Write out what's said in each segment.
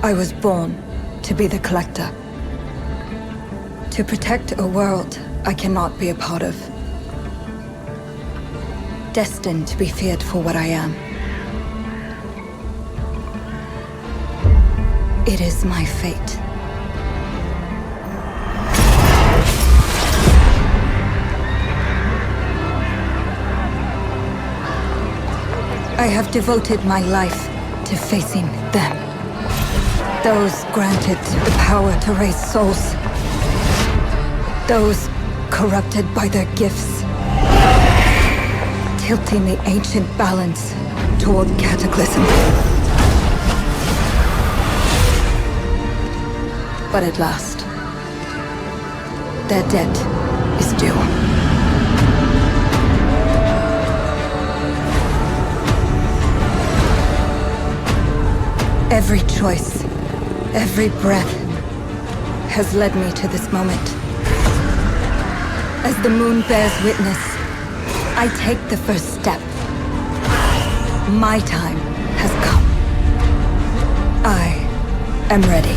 I was born to be the collector. To protect a world I cannot be a part of. Destined to be feared for what I am. It is my fate. I have devoted my life to facing them. Those granted the power to raise souls. Those corrupted by their gifts. Tilting the ancient balance toward cataclysm. But at last, their debt is due. Every choice, every breath has led me to this moment. As the moon bears witness, I take the first step. My time has come. I am ready.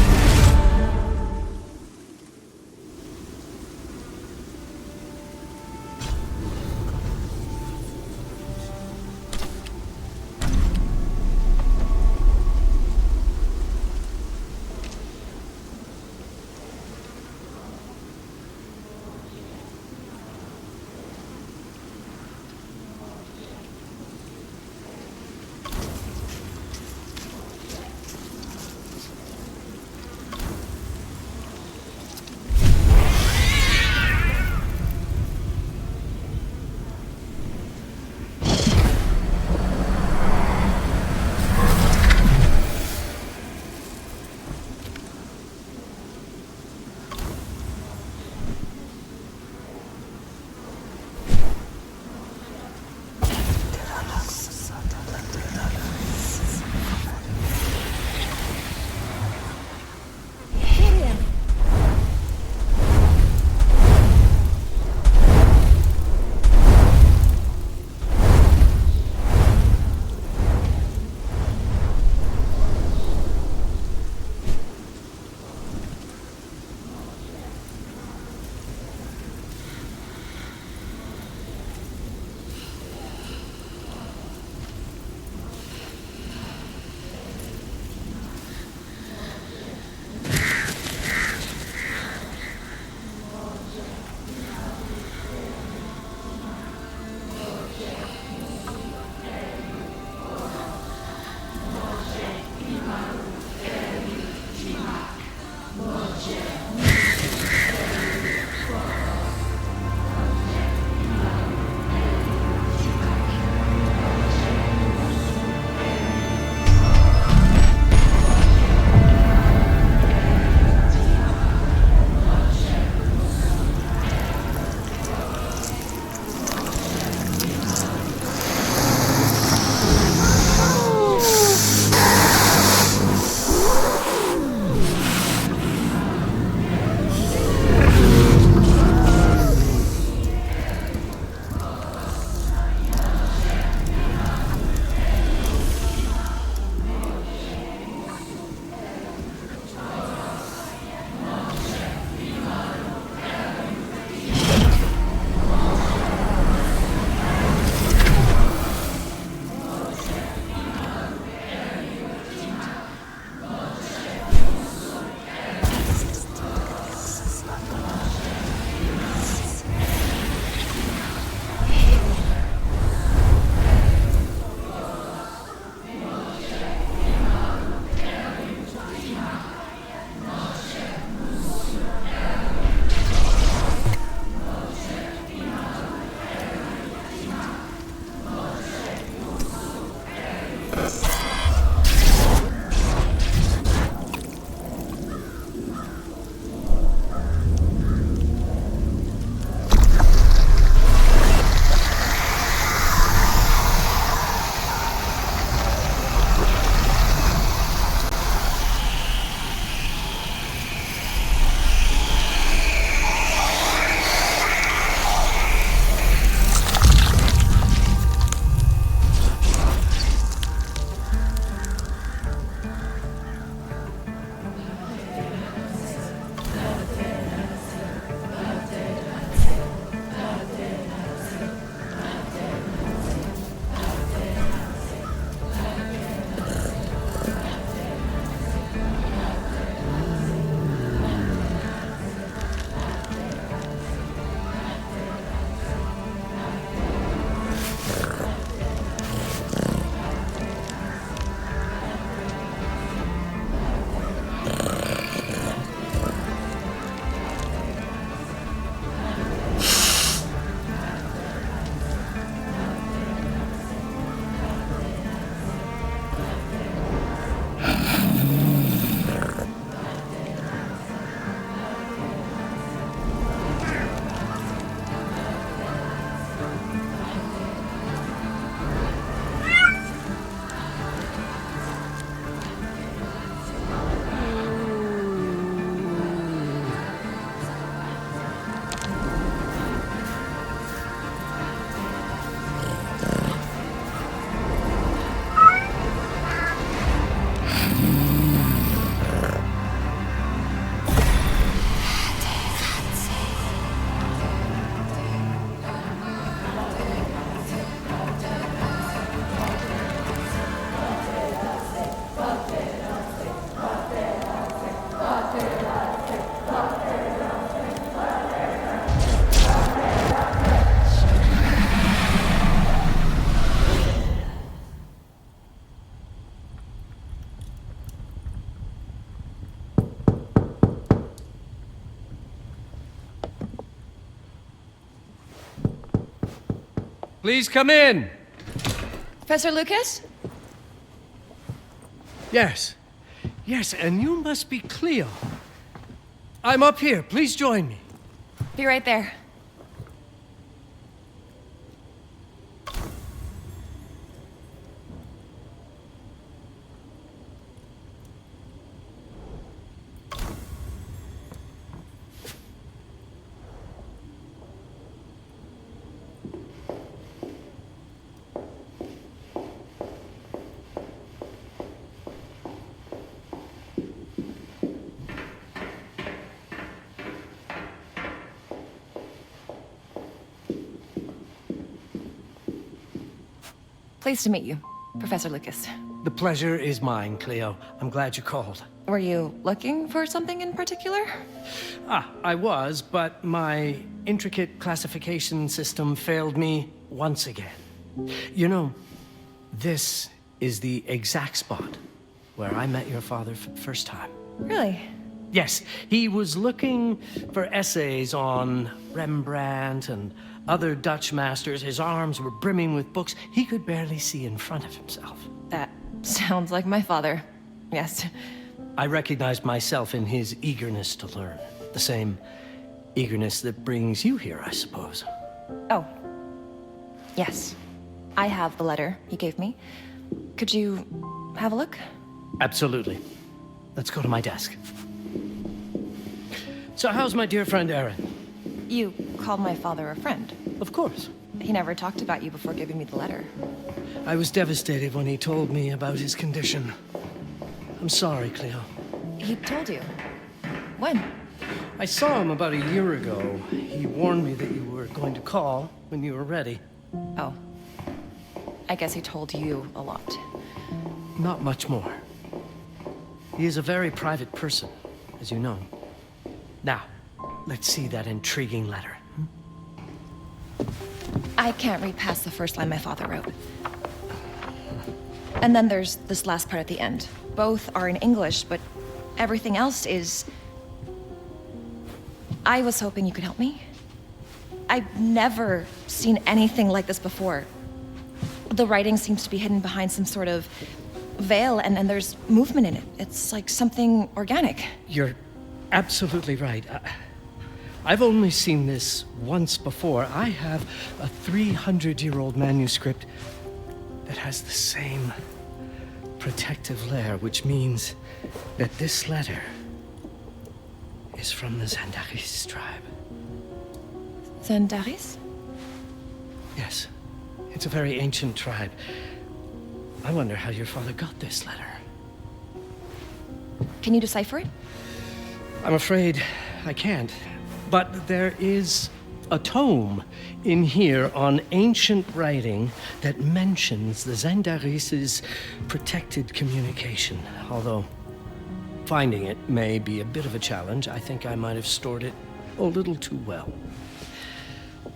Please come in. Professor Lucas? Yes. Yes, and you must be Cleo. I'm up here. Please join me. Be right there. Pleased to meet you, Professor Lucas. The pleasure is mine, Cleo. I'm glad you called. Were you looking for something in particular? I was, but my intricate classification system failed me once again. You know, this is the exact spot where I met your father for the first time. Really? Yes, he was looking for essays on Rembrandt and other Dutch masters. His arms were brimming with books. He could barely see in front of himself. That sounds like my father. Yes. I recognized myself in his eagerness to learn. The same eagerness that brings you here, I suppose. Oh. Yes. I have the letter he gave me. Could you have a look? Absolutely. Let's go to my desk. So how's my dear friend Aaron? You called my father a friend. Of course. He never talked about you before giving me the letter. I was devastated when he told me about his condition. I'm sorry, Cleo. He told you? When? I saw him about a year ago. He warned me that you were going to call when you were ready. Oh. I guess he told you a lot. Not much more. He is a very private person, as you know. Now, let's see that intriguing letter. I can't read past the first line my father wrote. And then there's this last part at the end. Both are in English, but everything else is... I was hoping you could help me. I've never seen anything like this before. The writing seems to be hidden behind some sort of veil, and there's movement in it. It's like something organic. You're absolutely right. I've only seen this once before. I have a 300-year-old manuscript that has the same protective layer, which means that this letter is from the Zandaris tribe. Zandaris? Yes. It's a very ancient tribe. I wonder how your father got this letter. Can you decipher it? I'm afraid I can't. But there is a tome in here on ancient writing that mentions the Zandaris' protected communication. Although finding it may be a bit of a challenge. I think I might have stored it a little too well.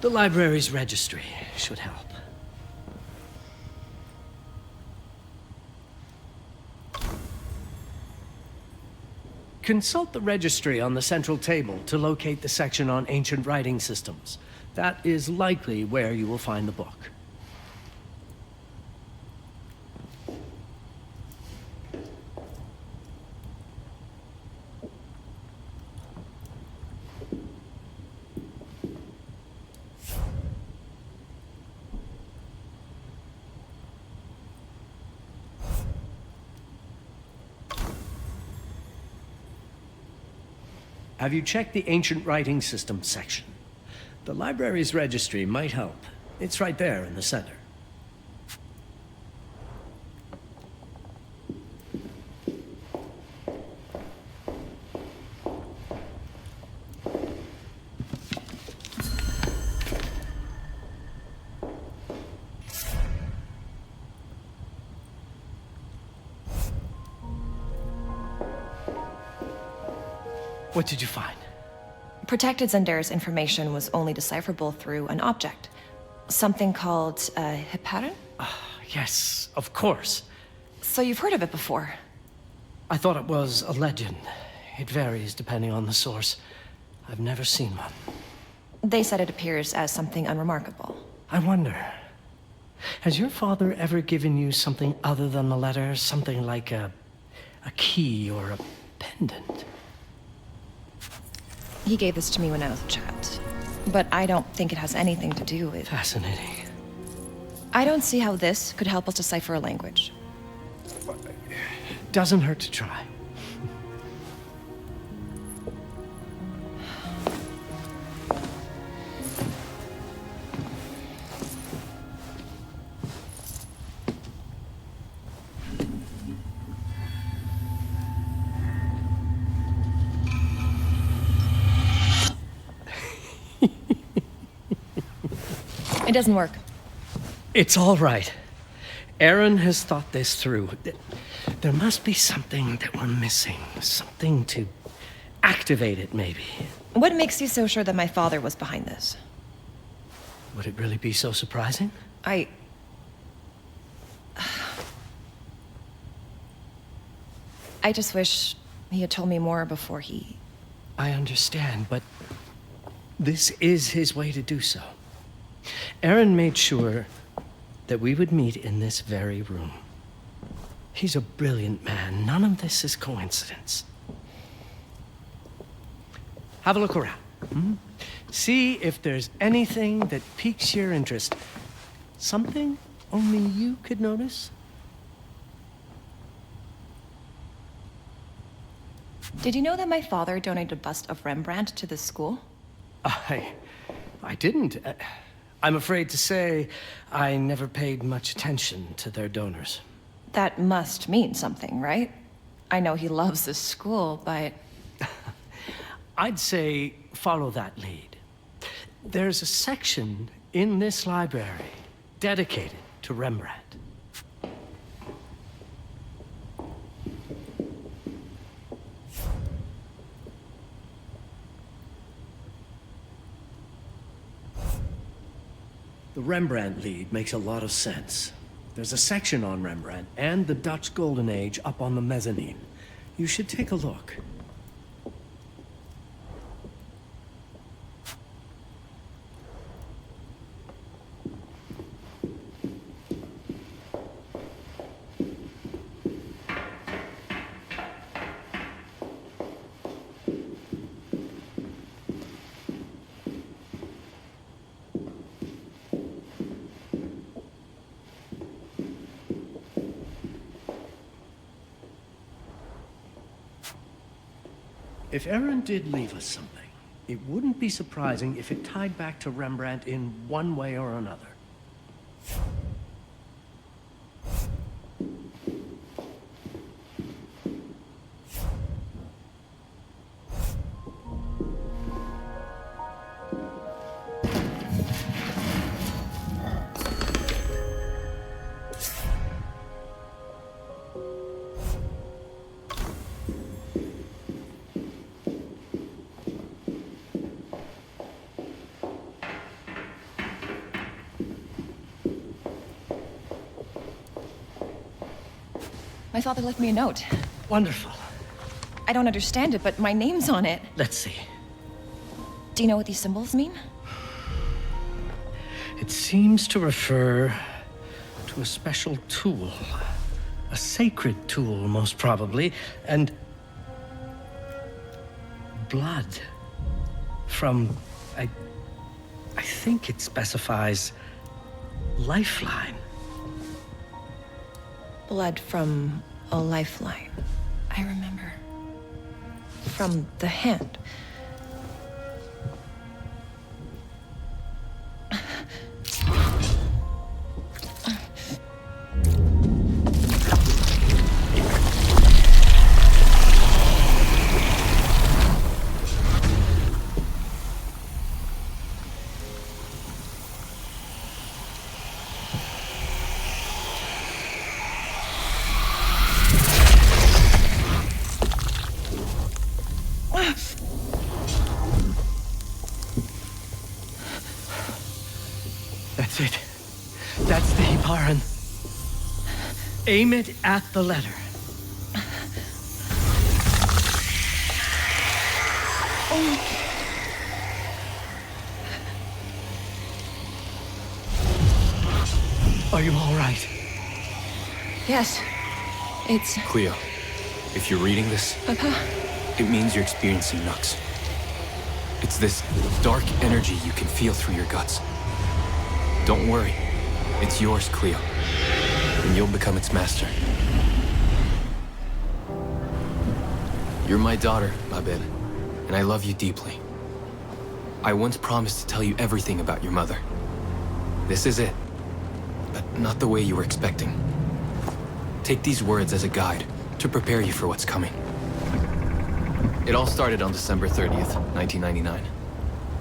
The library's registry should help. Consult the registry on the central table to locate the section on ancient writing systems. That is likely where you will find the book. Have you checked the ancient writing system section? The library's registry might help. It's right there in the center. What did you find? Protected Zandaris information was only decipherable through an object. Something called a heparin? Yes, of course. So you've heard of it before? I thought it was a legend. It varies depending on the source. I've never seen one. They said it appears as something unremarkable. I wonder. Has your father ever given you something other than the letter? Something like a key or a pendant? He gave this to me when I was a child. But I don't think it has anything to do with... Fascinating. I don't see how this could help us decipher a language. Doesn't hurt to try. It doesn't work. It's all right. Aaron has thought this through. There must be something that we're missing. Something to activate it, maybe. What makes you so sure that my father was behind this? Would it really be so surprising? I just wish he had told me more before he... I understand, but this is his way to do so. Aaron made sure that we would meet in this very room. He's a brilliant man. None of this is coincidence. Have a look around. See if there's anything that piques your interest. Something only you could notice. Did you know that my father donated a bust of Rembrandt to this school? I didn't. I'm afraid to say I never paid much attention to their donors. That must mean something, right? I know he loves this school, but... I'd say follow that lead. There's a section in this library dedicated to Rembrandt. The Rembrandt lead makes a lot of sense. There's a section on Rembrandt and the Dutch Golden Age up on the mezzanine. You should take a look. If Aaron did leave us something, it wouldn't be surprising if it tied back to Rembrandt in one way or another. My father left me a note. Wonderful. I don't understand it, but my name's on it. Let's see. Do you know what these symbols mean? It seems to refer to a special tool. A sacred tool, most probably, and blood from, I think it specifies lifeline. Blood from a lifeline. I remember. From the hand. That's it. That's the Hiparan. Aim it at the letter. Are you all right? Yes. It's... Cleo, if you're reading this, Papa? it means you're experiencing Nux. It's this dark energy you can feel through your guts. Don't worry. It's yours, Cleo. And you'll become its master. You're my daughter, Mabel, and I love you deeply. I once promised to tell you everything about your mother. This is it, but not the way you were expecting. Take these words as a guide to prepare you for what's coming. It all started on December 30th, 1999.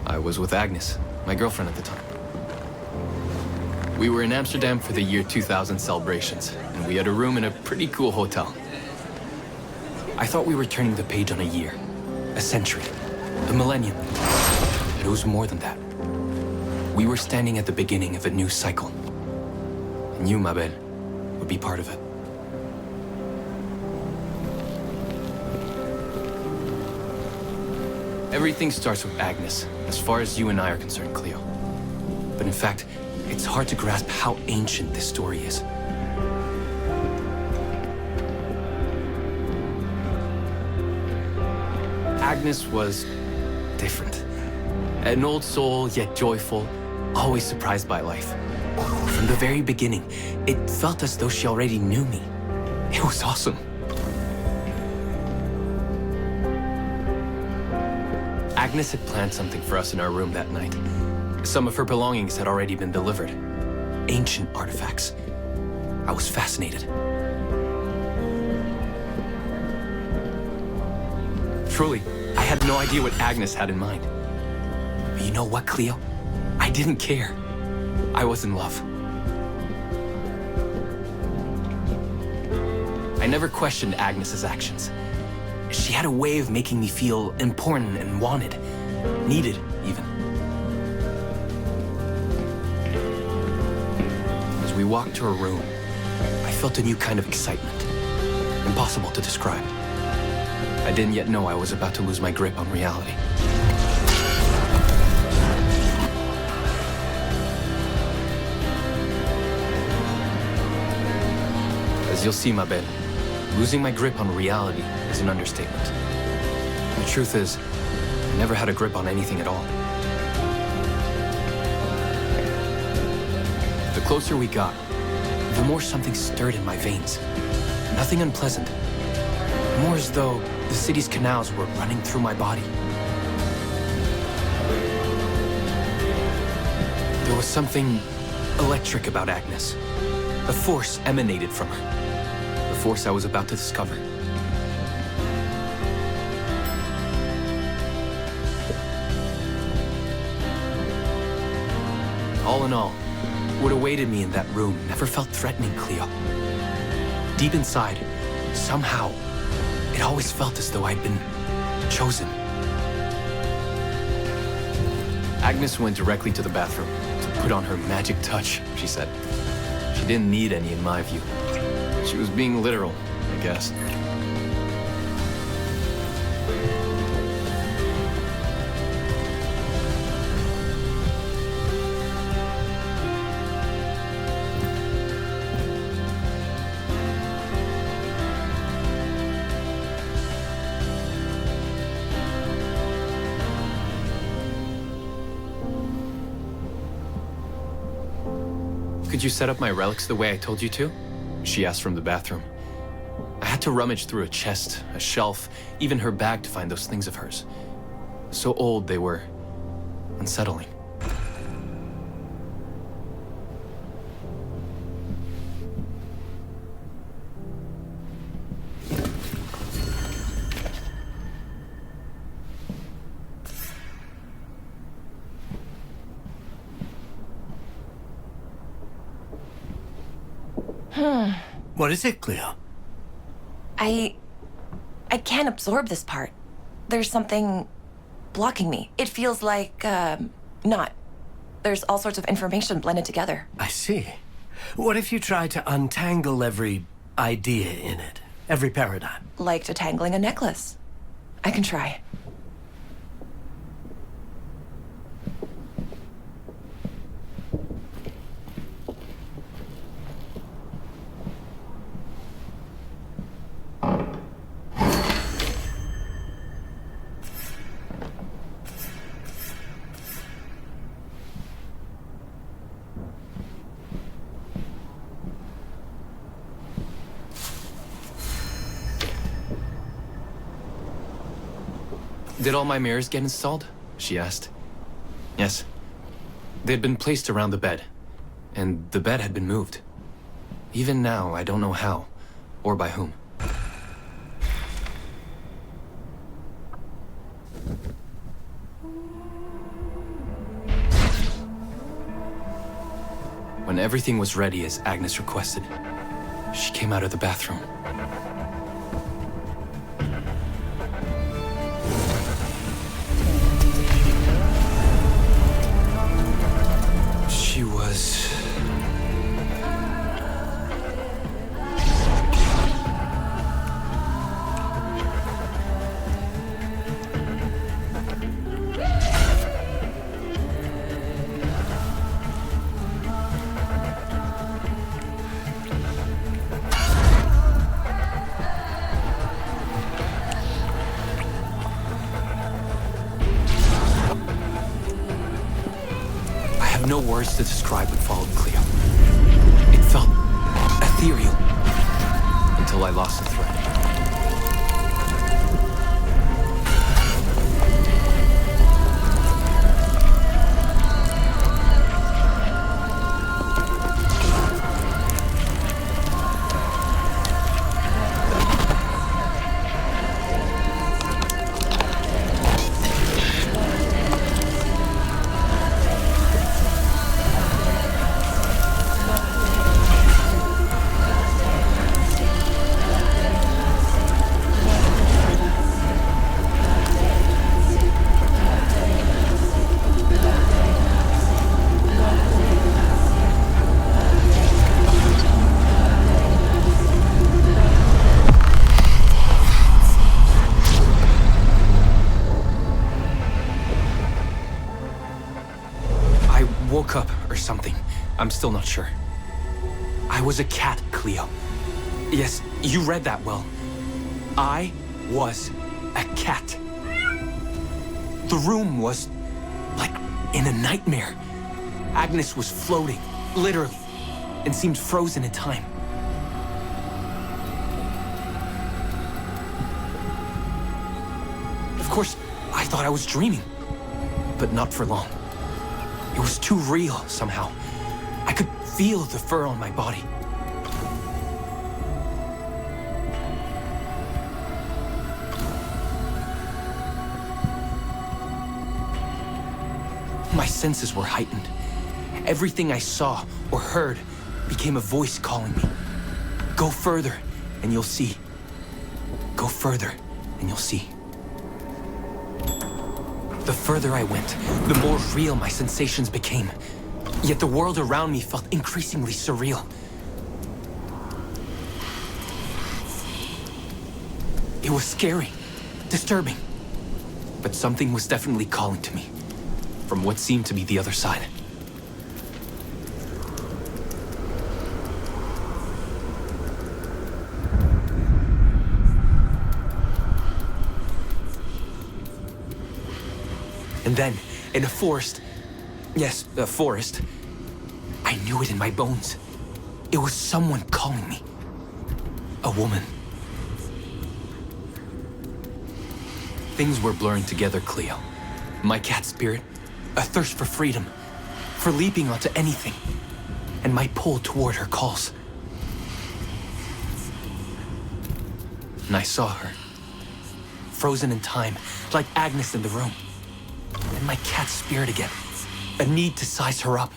I was with Agnes, my girlfriend at the time. We were in Amsterdam for the year 2000 celebrations, and we had a room in a pretty cool hotel. I thought we were turning the page on a year, a century, a millennium. But it was more than that. We were standing at the beginning of a new cycle. And you, Mabel, would be part of it. Everything starts with Agnes, as far as you and I are concerned, Cleo. But in fact, it's hard to grasp how ancient this story is. Agnes was different. An old soul, yet joyful, always surprised by life. From the very beginning, it felt as though she already knew me. It was awesome. Agnes had planned something for us in our room that night. Some of her belongings had already been delivered. Ancient artifacts. I was fascinated. Truly, I had no idea what Agnes had in mind. But you know what, Cleo? I didn't care. I was in love. I never questioned Agnes's actions. She had a way of making me feel important and wanted. Needed, even. As we walked to her room, I felt a new kind of excitement. Impossible to describe. I didn't yet know I was about to lose my grip on reality. As you'll see, Mabel, losing my grip on reality is an understatement. The truth is, I never had a grip on anything at all. The closer we got, the more something stirred in my veins. Nothing unpleasant. More as though the city's canals were running through my body. There was something electric about Agnes. A force emanated from her. The force I was about to discover. All in all, what awaited me in that room never felt threatening, Cleo. Deep inside, somehow, it always felt as though I'd been chosen. Agnes went directly to the bathroom to put on her magic touch, she said. She didn't need any in my view. She was being literal, I guess. Could you set up my relics the way I told you to? She asked from the bathroom. I had to rummage through a chest, a shelf, even her bag to find those things of hers. So old they were unsettling. What is it, Cleo? I can't absorb this part. There's something blocking me. It feels like, not. There's all sorts of information blended together. I see. What if you try to untangle every idea in it? Every paradigm? Like detangling a necklace. I can try. Did all my mirrors get installed? She asked. Yes. They had been placed around the bed, and the bed had been moved. Even now, I don't know how, or by whom. When everything was ready as Agnes requested, she came out of the bathroom. She was... no words to describe what followed, Cleo. It felt ethereal until I lost the thread. Woke up or something. I'm still not sure. I was a cat, Cleo. Yes, you read that well. I was a cat. The room was like in a nightmare. Agnes was floating, literally, and seemed frozen in time. Of course, I thought I was dreaming, but not for long. It was too real, somehow. I could feel the fur on my body. My senses were heightened. Everything I saw or heard became a voice calling me. Go further, and you'll see. Go further, and you'll see. The further I went, the more real my sensations became. Yet the world around me felt increasingly surreal. It was scary, disturbing. But something was definitely calling to me, from what seemed to be the other side. And then, in a forest, yes, a forest, I knew it in my bones. It was someone calling me. A woman. Things were blurring together, Cleo. My cat spirit, a thirst for freedom, for leaping onto anything, and my pull toward her calls. And I saw her, frozen in time, like Agnes in the room. And my cat's spirit again, a need to size her up.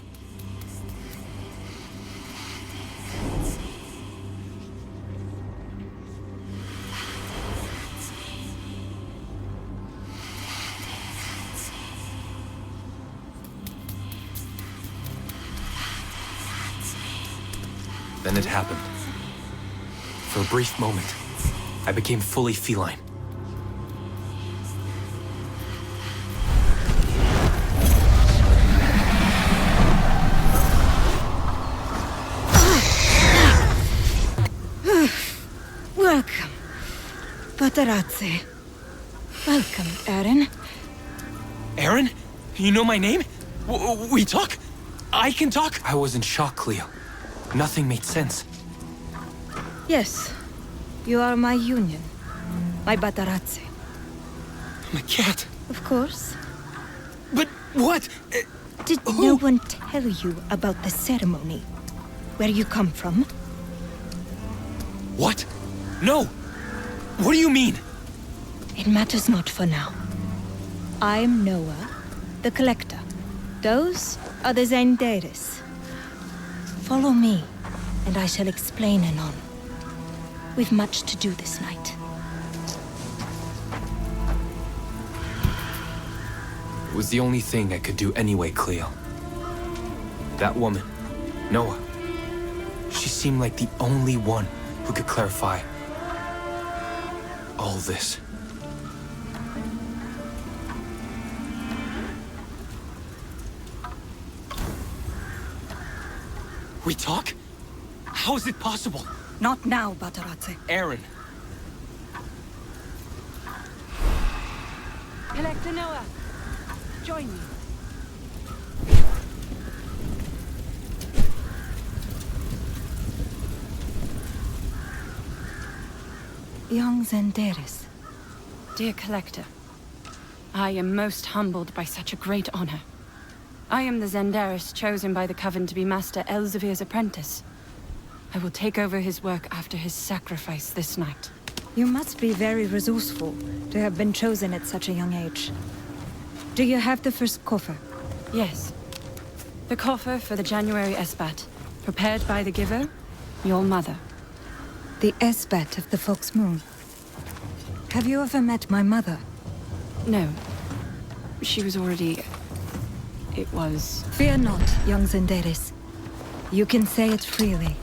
Then it happened. For a brief moment, I became fully feline. Welcome, Paparazzi. Welcome, Aaron. Aaron? You know my name? We talk? I can talk? I was in shock, Cleo. Nothing made sense. Yes, you are my union, my Paparazzi. I'm a cat. Of course. But what? Did no one tell you about the ceremony? Where you come from? What? No! What do you mean? It matters not for now. I am Noah, the Collector. Those are the Zendaris. Follow me, and I shall explain anon. We've much to do this night. It was the only thing I could do anyway, Cleo. That woman, Noah, she seemed like the only one who could clarify all this. We talk? How is it possible? Not now, Bataradze. Aaron. Collector Noah, join me. Young Zendaris. Dear Collector, I am most humbled by such a great honor. I am the Zendaris chosen by the Coven to be Master Elsevier's apprentice. I will take over his work after his sacrifice this night. You must be very resourceful to have been chosen at such a young age. Do you have the first coffer? Yes. The coffer for the January Esbat, prepared by the giver, your mother. The Esbat of the Fox Moon. Have you ever met my mother? No. She was already... It was... Fear not, young Zendaris. You can say it freely.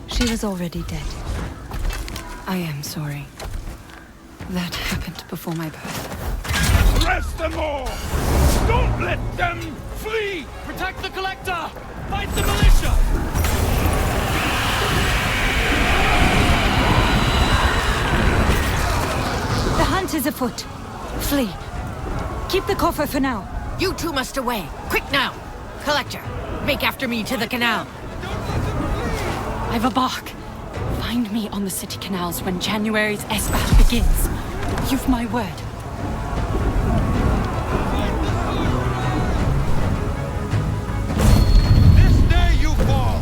She was already dead. I am sorry. That happened before my birth. Arrest them all! Don't let them flee! Protect the Collector! Fight the militia! The hunt is afoot. Flee. Keep the coffer for now. You two must away. Quick now! Collector, make after me to the canal. I've a bark. Find me on the city canals when January's Esbat begins. You've my word. This day you fall!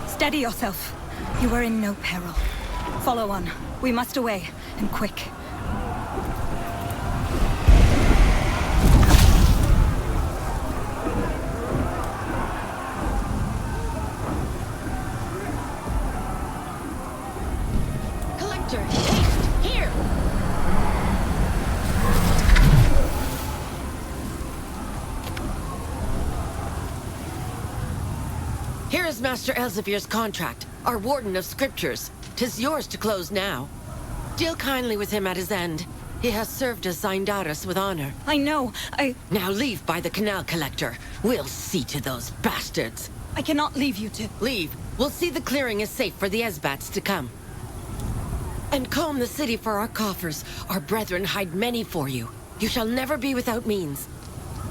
Steady yourself. You are in no peril. Follow on. We must away, and quick. Collector, haste! Here! Here is Master Elsevier's contract, our Warden of Scriptures. 'Tis yours to close now. Deal kindly with him at his end. He has served as Zindaris with honor. I know. Now leave by the canal collector. We'll see to those bastards. I cannot leave you to... Leave. We'll see the clearing is safe for the Esbats to come. And comb the city for our coffers. Our brethren hide many for you. You shall never be without means.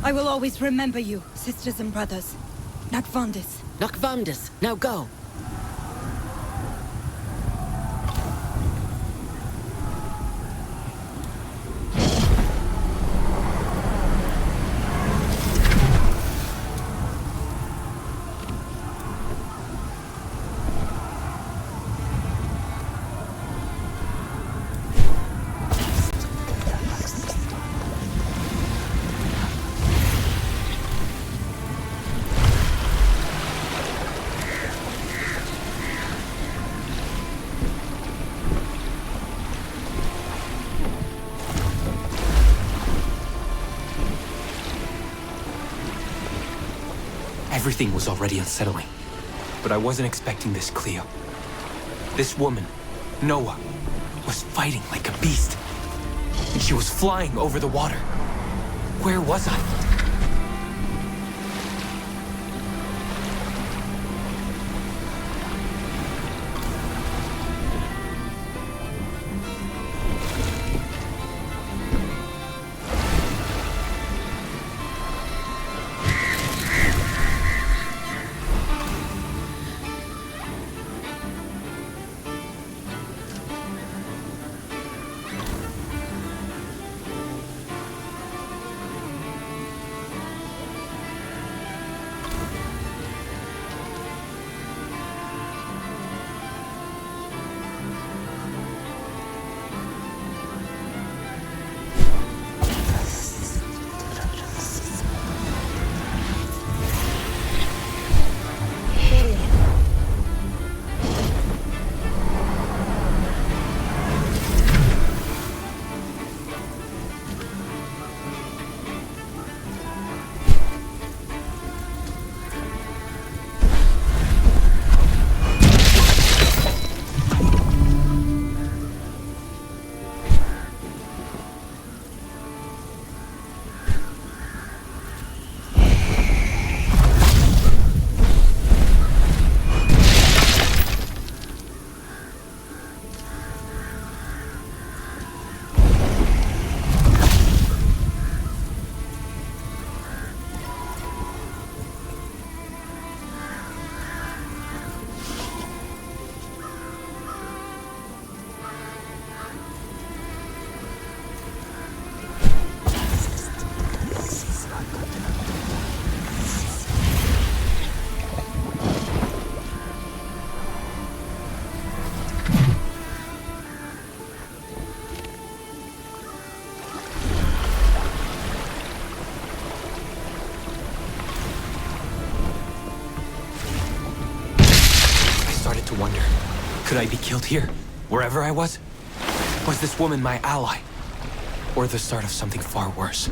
I will always remember you, sisters and brothers. Nakvandis. Nakvandis. Now go. Everything was already unsettling, but I wasn't expecting this, Cleo. This woman, Noah, was fighting like a beast, and she was flying over the water. Where was I? Wonder, could I be killed here, wherever I was? Was this woman my ally? Or the start of something far worse?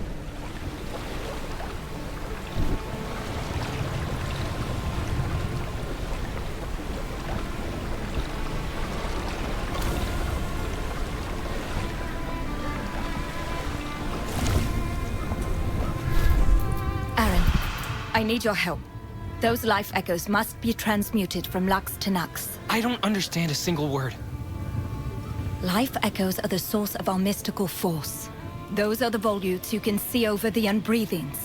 Aaron, I need your help. Those life echoes must be transmuted from Lux to Nux. I don't understand a single word. Life echoes are the source of our mystical force. Those are the volutes who can see over the unbreathings.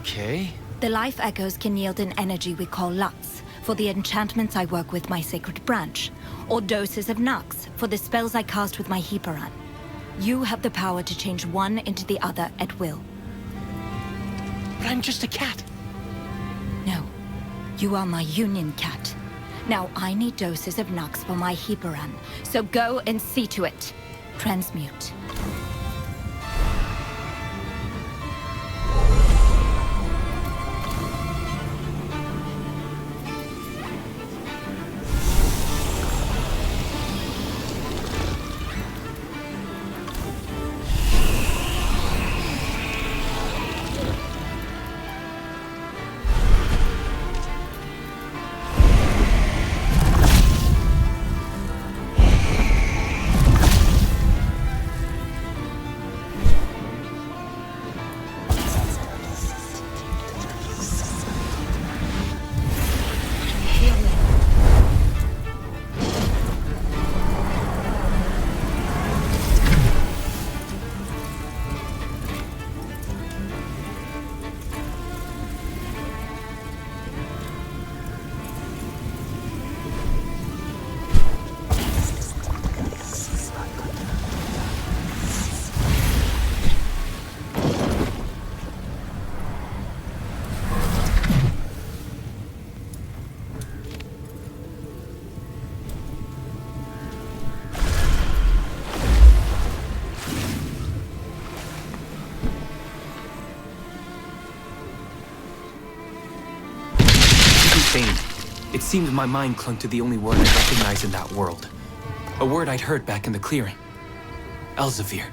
Okay. The life echoes can yield an energy we call Lux for the enchantments I work with my sacred branch, or doses of Nux for the spells I cast with my Heparan. You have the power to change one into the other at will. But I'm just a cat. No. You are my union cat. Now I need doses of Nux for my Heparan, so go and see to it. Transmute. insane. It seemed my mind clung to the only word I recognized in that world. A word I'd heard back in the clearing. Elsevier.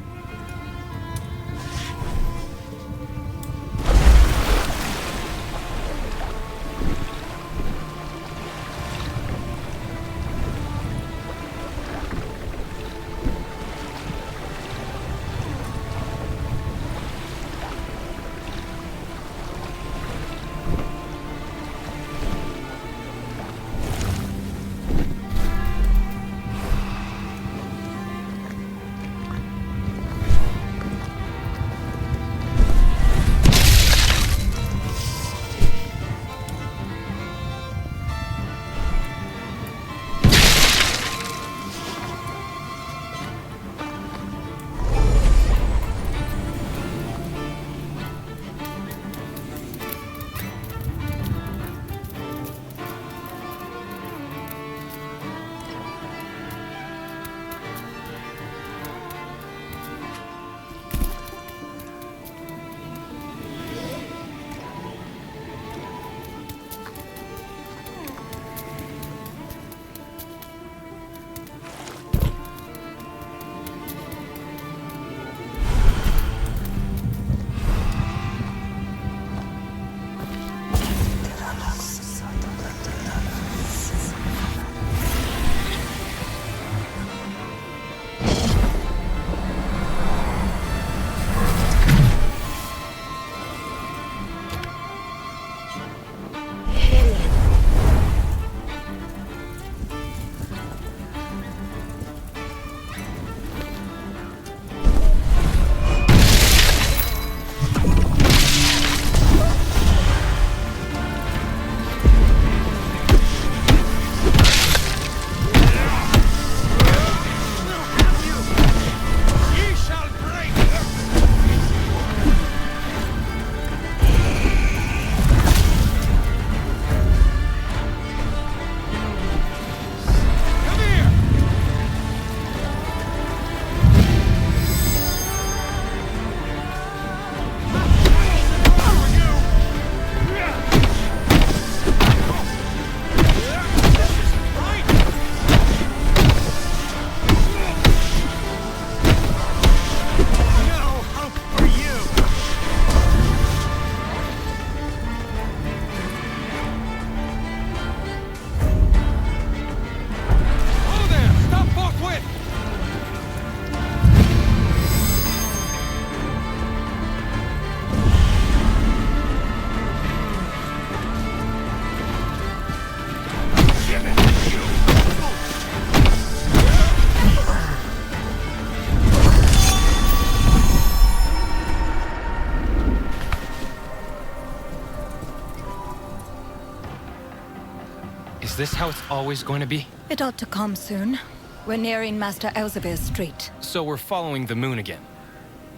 Is this how it's always going to be? It ought to come soon. We're nearing Master Elsevier's street. So we're following the moon again?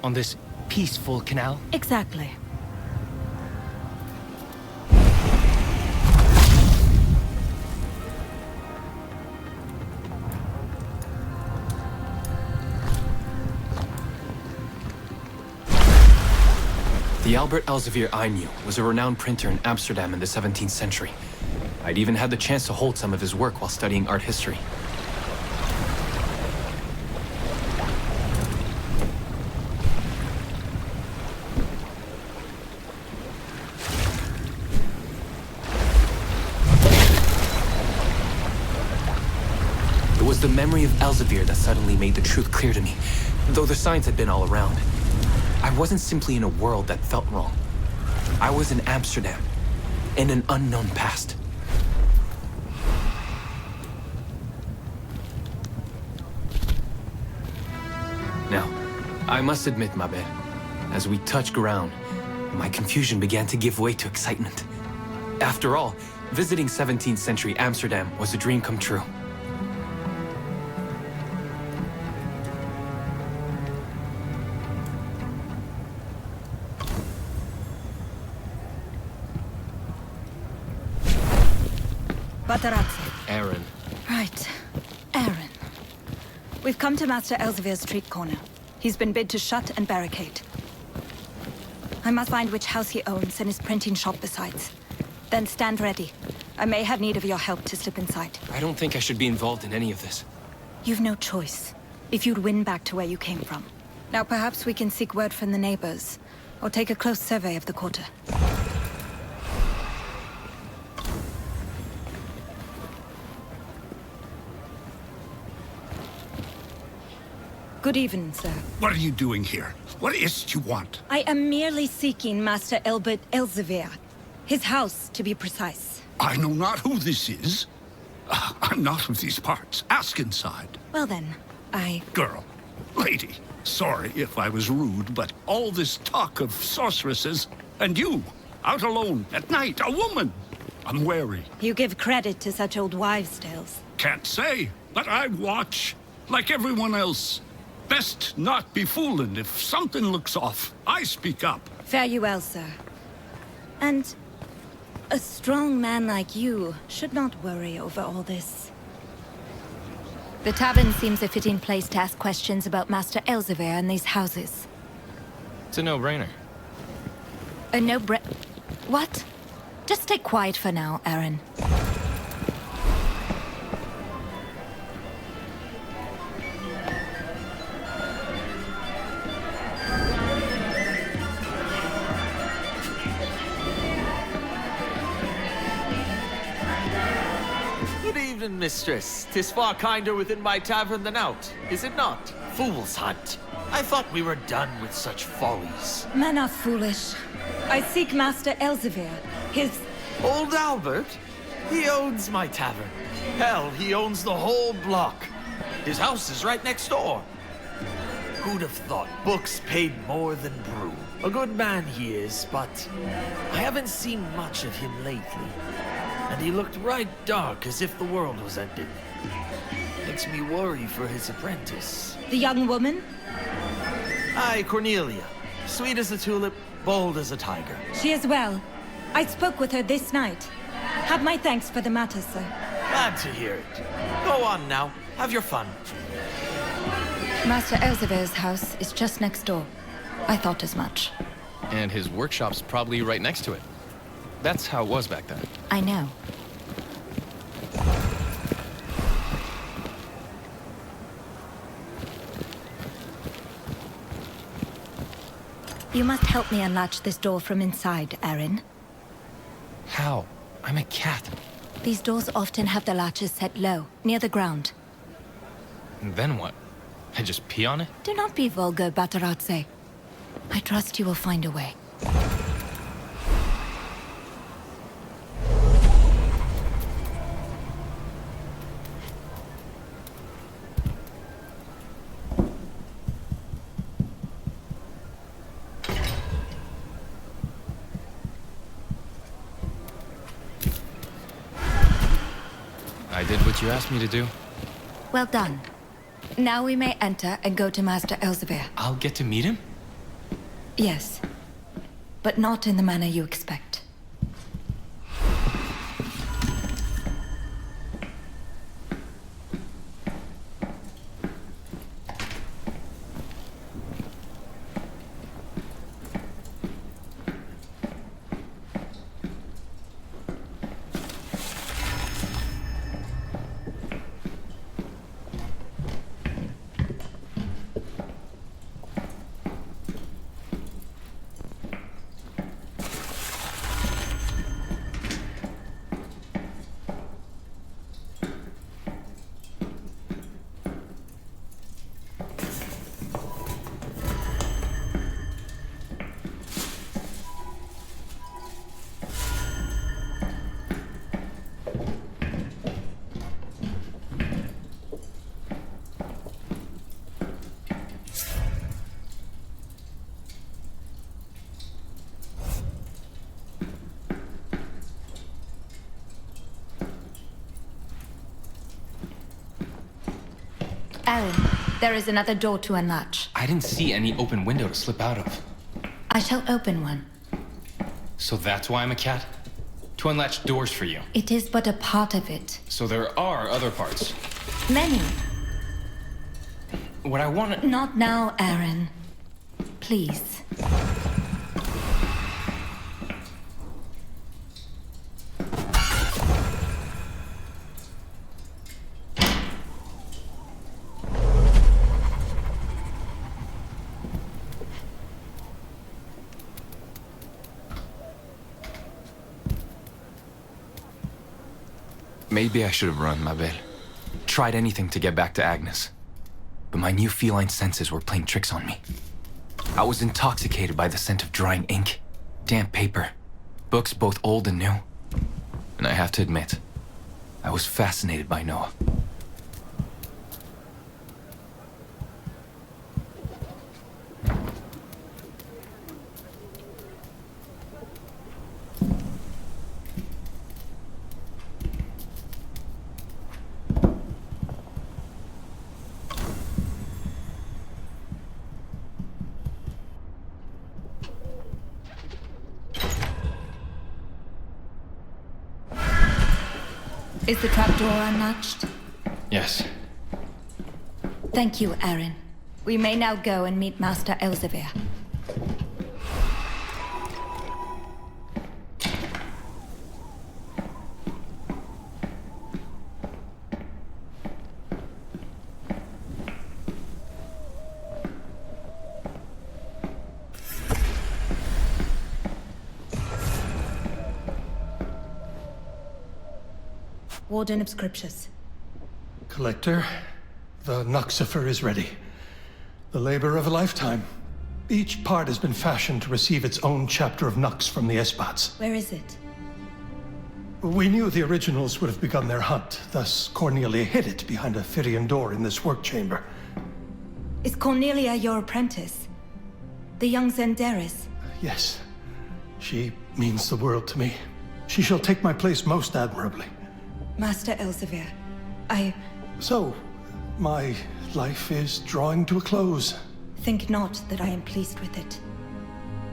On this peaceful canal? Exactly. The Albert Elsevier I knew was a renowned printer in Amsterdam in the 17th century. I'd even had the chance to hold some of his work while studying art history. It was the memory of Elsevier that suddenly made the truth clear to me, though the signs had been all around. I wasn't simply in a world that felt wrong. I was in Amsterdam, in an unknown past. Now, I must admit, my bad. As we touched ground, my confusion began to give way to excitement. After all, visiting 17th century Amsterdam was a dream come true. Aaron. Right. Aaron. We've come to Master Elsevier's street corner. He's been bid to shut and barricade. I must find which house he owns and his printing shop besides. Then stand ready. I may have need of your help to slip inside. I don't think I should be involved in any of this. You've no choice, if you'd win back to where you came from. Now perhaps we can seek word from the neighbors, or take a close survey of the quarter. Good evening, sir. What are you doing here? What is it you want? I am merely seeking Master Elbert Elsevier. His house, to be precise. I know not who this is. I'm not of these parts. Ask inside. Well then, Girl, lady, sorry if I was rude, but all this talk of sorceresses, and you, out alone, at night, a woman. I'm wary. You give credit to such old wives' tales. Can't say, but I watch, like everyone else. Best not be foolin'. If something looks off, I speak up. Fare you well, sir. And a strong man like you should not worry over all this. The tavern seems a fitting place to ask questions about Master Elsevier and these houses. It's a no-brainer. A What? Just stay quiet for now, Aaron. Good evening, mistress. 'Tis far kinder within my tavern than out, is it not? Fool's hunt. I thought we were done with such follies. Men are foolish. I seek Master Elsevier. His... Old Albert? He owns my tavern. Hell, he owns the whole block. His house is right next door. Who'd have thought books paid more than brew? A good man he is, but I haven't seen much of him lately. And he looked right dark as if the world was ending. Makes me worry for his apprentice. The young woman? Aye, Cornelia. Sweet as a tulip, bold as a tiger. She is well. I spoke with her this night. Have my thanks for the matter, sir. Glad to hear it. Go on now. Have your fun. Master Elsevier's house is just next door. I thought as much. And his workshop's probably right next to it. That's how it was back then. I know. You must help me unlatch this door from inside, Aaron. How? I'm a cat. These doors often have the latches set low, near the ground. And then what? I just pee on it? Do not be vulgar, Batarazze. I trust you will find a way. I did what you asked me to do. Well done. Now we may enter and go to Master Elsevier. I'll get to meet him? Yes. But not in the manner you expect. Aaron, there is another door to unlatch. I didn't see any open window to slip out of. I shall open one. So that's why I'm a cat? To unlatch doors for you. It is but a part of it. So there are other parts. Many. What I want to... Not now, Aaron. Please. Maybe I should have run, ma belle. Tried anything to get back to Agnes. But my new feline senses were playing tricks on me. I was intoxicated by the scent of drying ink, damp paper, books both old and new. And I have to admit, I was fascinated by Noah. Is the trapdoor unlatched? Yes. Thank you, Aaron. We may now go and meet Master Elzevir. Warden of Scriptures. Collector, the Nuxifer is ready. The labor of a lifetime. Each part has been fashioned to receive its own chapter of Nux from the Esbats. Where is it? We knew the originals would have begun their hunt, thus Cornelia hid it behind a Phidian door in this work chamber. Is Cornelia your apprentice? The young Zenderis? Yes. She means the world to me. She shall take my place most admirably. Master Elzevir, So, my life is drawing to a close. Think not that I am pleased with it.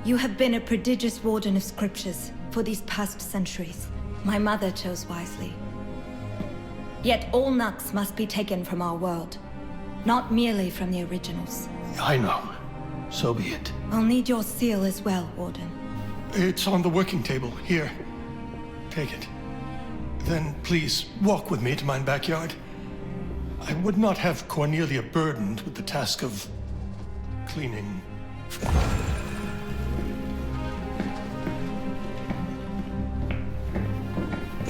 You have been a prodigious warden of scriptures for these past centuries. My mother chose wisely. Yet all Nux must be taken from our world, not merely from the originals. I know. So be it. I'll need your seal as well, Warden. It's on the working table, here. Take it. Then please walk with me to my backyard. I would not have Cornelia burdened with the task of cleaning.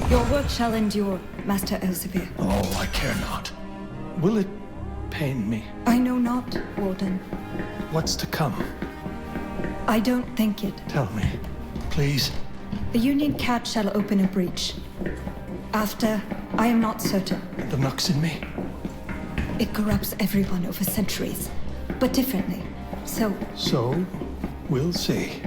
Your work shall endure, Master Elzevir. Oh, I care not. Will it pain me? I know not, Warden. What's to come? I don't think it. Tell me, please. The Union Cat shall open a breach. After, I am not certain. The Nux in me? It corrupts everyone over centuries, but differently. So, we'll see.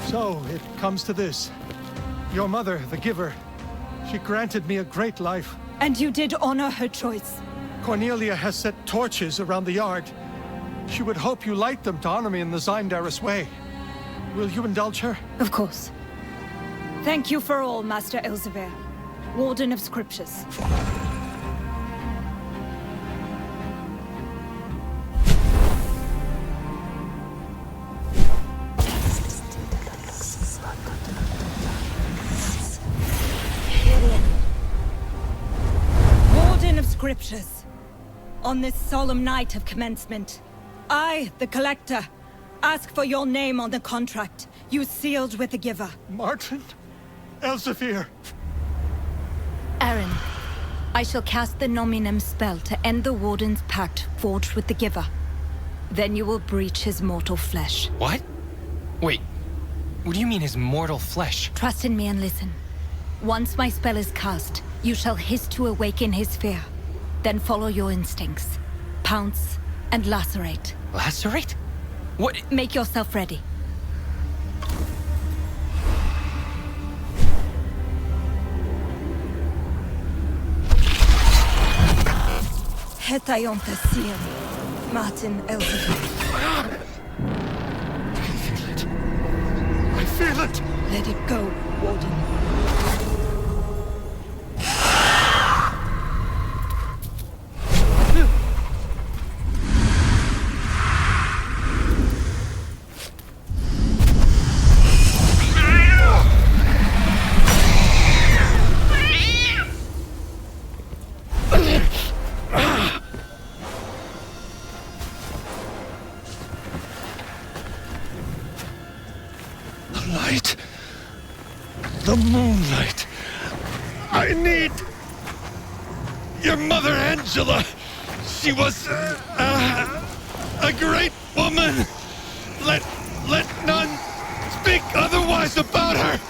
So, it comes to this. Your mother, the Giver, she granted me a great life. And you did honor her choice. Cornelia has set torches around the yard. She would hope you light them to honor me in the Zindaris way. Will you indulge her? Of course. Thank you for all, Master Elzevir, Warden of Scriptures. Warden of Scriptures, on this solemn night of commencement, I, the Collector, ask for your name on the contract you sealed with the Giver. Martin Elzevir. Aaron, I shall cast the Nominum spell to end the Warden's pact forged with the Giver. Then you will breach his mortal flesh. What? Wait, what do you mean his mortal flesh? Trust in me and listen. Once my spell is cast, you shall hiss to awaken his fear. Then follow your instincts. Pounce and lacerate. Lacerate? What? Make yourself ready. Hetaion Thesir, Martin Elzevir. I can feel it. I feel it! Let it go, Warden. moonlight. The moonlight. I need your mother, Angela. She was a great woman. Let none speak otherwise about her.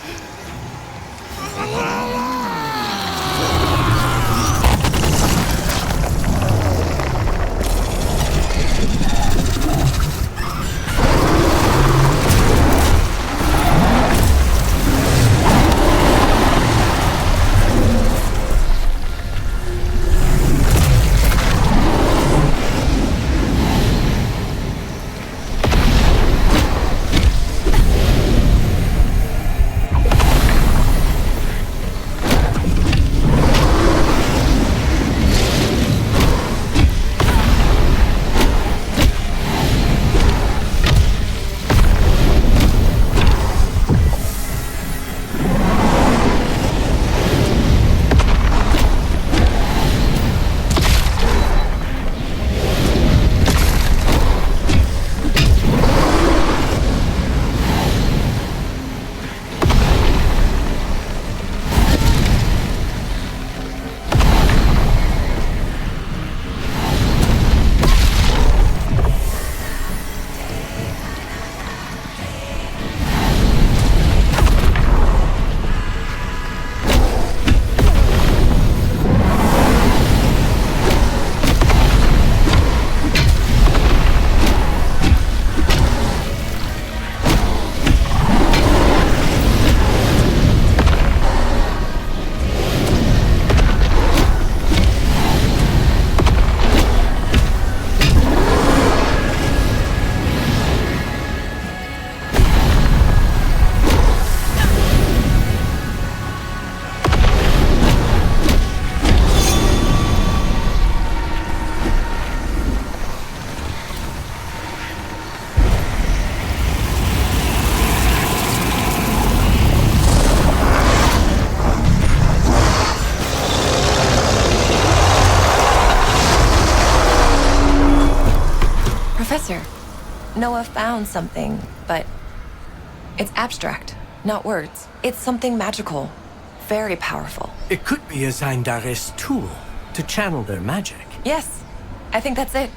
Professor, Noah found something, but it's abstract, not words. It's something magical, very powerful. It could be a Zindaris tool to channel their magic. Yes, I think that's it.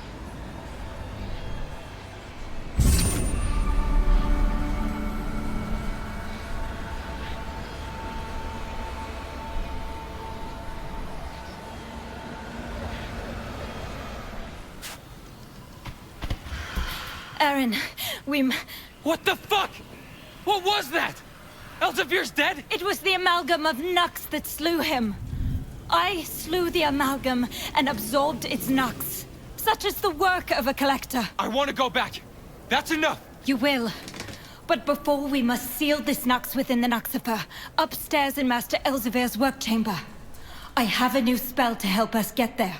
Aaron, What the fuck? What was that? Elsevier's dead? It was the amalgam of Nux that slew him. I slew the amalgam and absorbed its Nux. Such is the work of a collector. I want to go back. That's enough. You will. But before we must seal this Nux within the Nuxifer, upstairs in Master Elsevier's work chamber. I have a new spell to help us get there.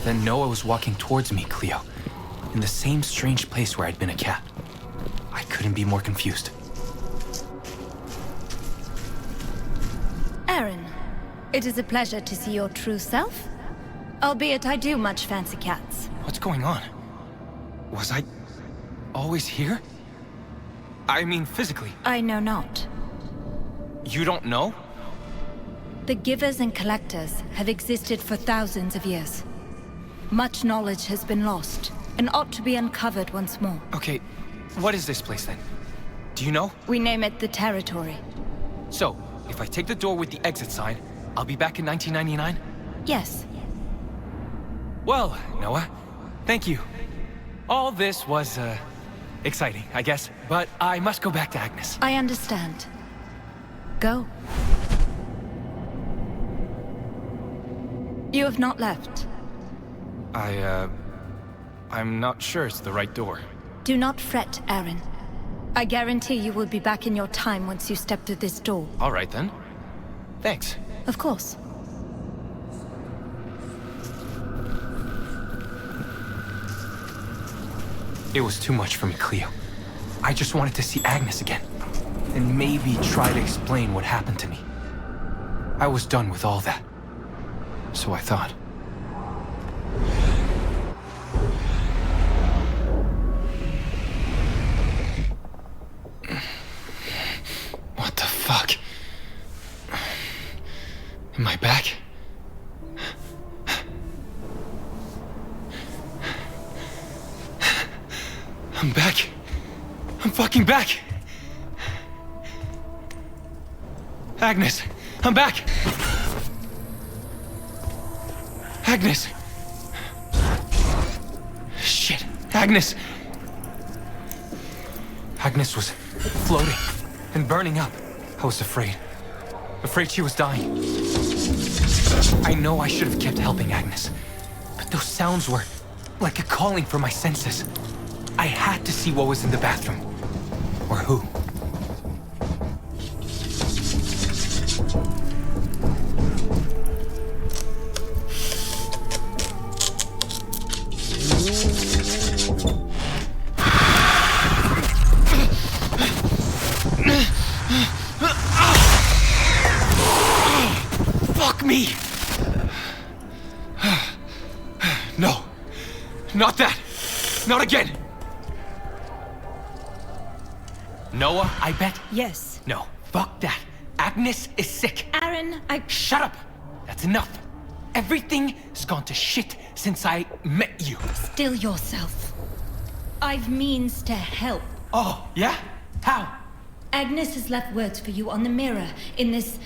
Then Noah was walking towards me, Cleo, in the same strange place where I'd been a cat. I couldn't be more confused. Aaron, it is a pleasure to see your true self. Albeit I do much fancy cats. What's going on? Was I always here? I mean, physically. I know not. You don't know? The givers and collectors have existed for thousands of years. Much knowledge has been lost, and ought to be uncovered once more. Okay, what is this place then? Do you know? We name it the Territory. So, if I take the door with the exit sign, I'll be back in 1999? Yes. Well, Noah, thank you. All this was, exciting, I guess, but I must go back to Agnes. I understand. Go. You have not left. I'm not sure it's the right door. Do not fret, Aaron. I guarantee you will be back in your time once you step through this door. All right then. Thanks. Of course. It was too much for me, Cleo. I just wanted to see Agnes again, and maybe try to explain what happened to me. I was done with all that. So I thought. What the fuck? Am I back? I'm back. I'm fucking back. Agnes, I'm back. Agnes. Shit, Agnes. Agnes was floating and burning up. I was afraid. Afraid she was dying. I know I should have kept helping Agnes, but those sounds were like a calling for my senses. I had to see what was in the bathroom. Or who. Fuck me! No. Not that. Not again. Noah, I bet? Yes. No, fuck that. Agnes is sick. Aaron, Shut up! That's enough. Everything's gone to shit since I met you. Still yourself. I've means to help. Oh, yeah? How? Agnes has left words for you on the mirror in this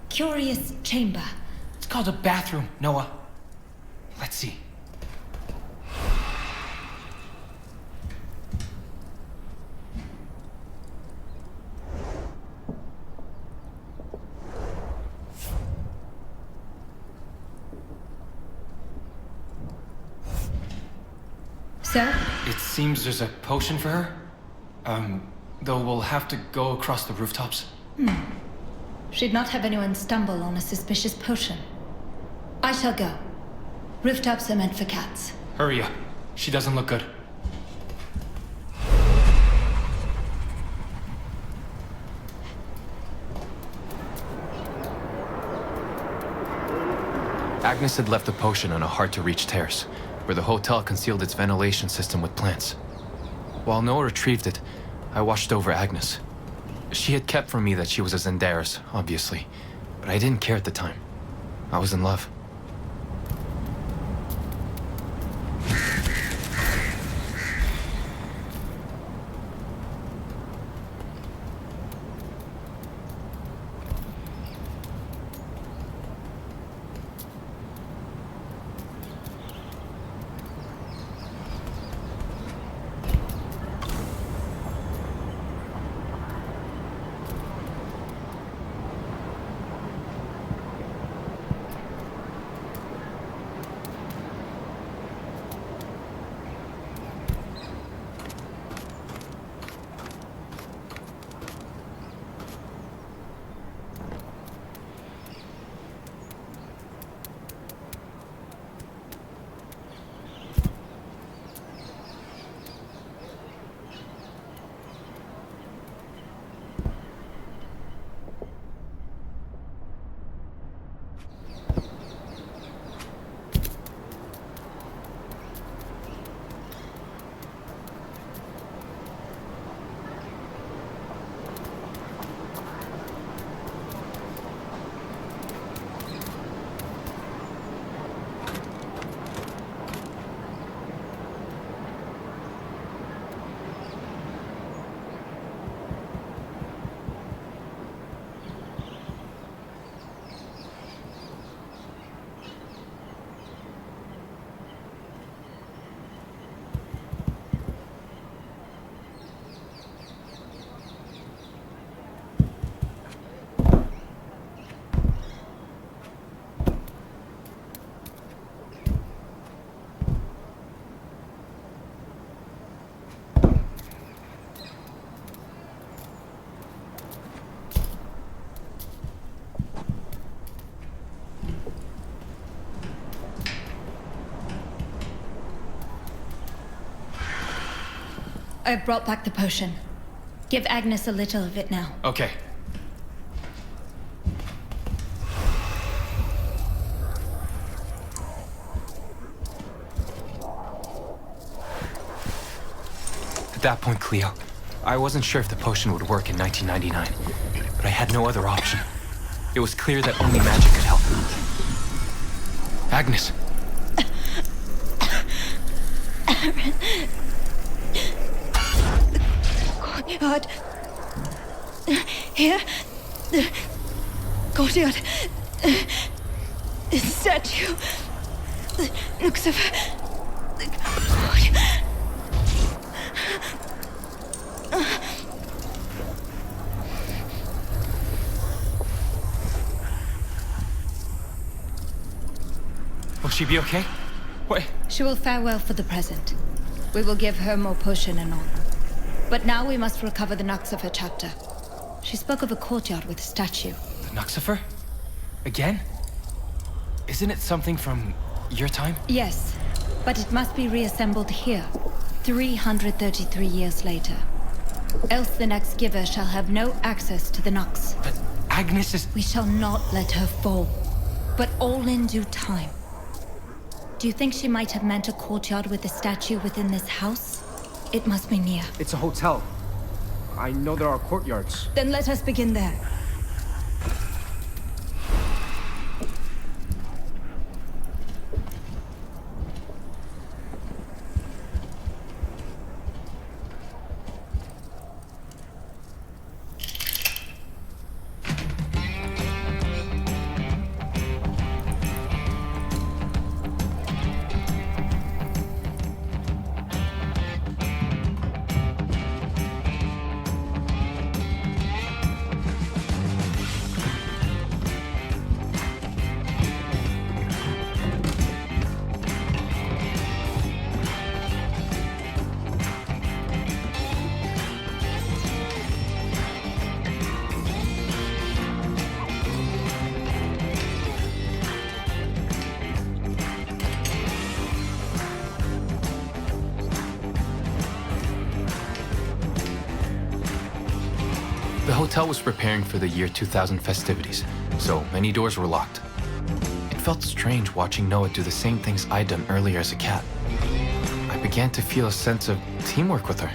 curious chamber. It's called a bathroom, Noah. Let's see. So? It seems there's a potion for her. Though we'll have to go across the rooftops. She'd not have anyone stumble on a suspicious potion. I shall go. Rooftops are meant for cats. Hurry up. She doesn't look good. Agnes had left the potion on a hard-to-reach terrace, where the hotel concealed its ventilation system with plants. While Noah retrieved it, I watched over Agnes. She had kept from me that she was a Zendaris, obviously, but I didn't care at the time. I was in love. I've brought back the potion. Give Agnes a little of it now. Okay. At that point, Cleo, I wasn't sure if the potion would work in 1999, but I had no other option. It was clear that only magic could help. Agnes. Aaron. The courtyard. Here. The courtyard. The statue. The nooks of the courtyard. Will she be okay? Wait. She will fare well for the present. We will give her more potion and all. But now we must recover the Nuxifer chapter. She spoke of a courtyard with a statue. The Nuxifer? Again? Isn't it something from your time? Yes, but it must be reassembled here, 333 years later. Else the next giver shall have no access to the Nux. But Agnes is... We shall not let her fall, but all in due time. Do you think she might have meant a courtyard with a statue within this house? It must be near. It's a hotel. I know there are courtyards. Then let us begin there. The hotel was preparing for the year 2000 festivities, so many doors were locked. It felt strange watching Noah do the same things I'd done earlier as a cat. I began to feel a sense of teamwork with her.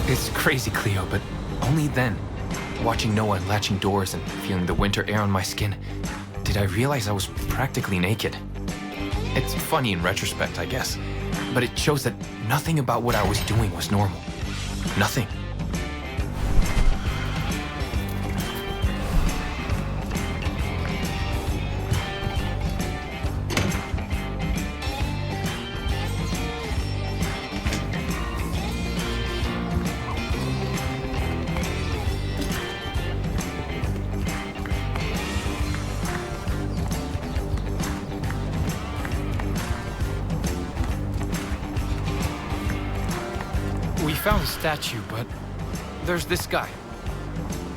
It's crazy, Cleo, but only then, watching Noah latching doors and feeling the winter air on my skin, did I realize I was practically naked. It's funny in retrospect, I guess, but it shows that nothing about what I was doing was normal. Nothing. We found a statue, but there's this guy.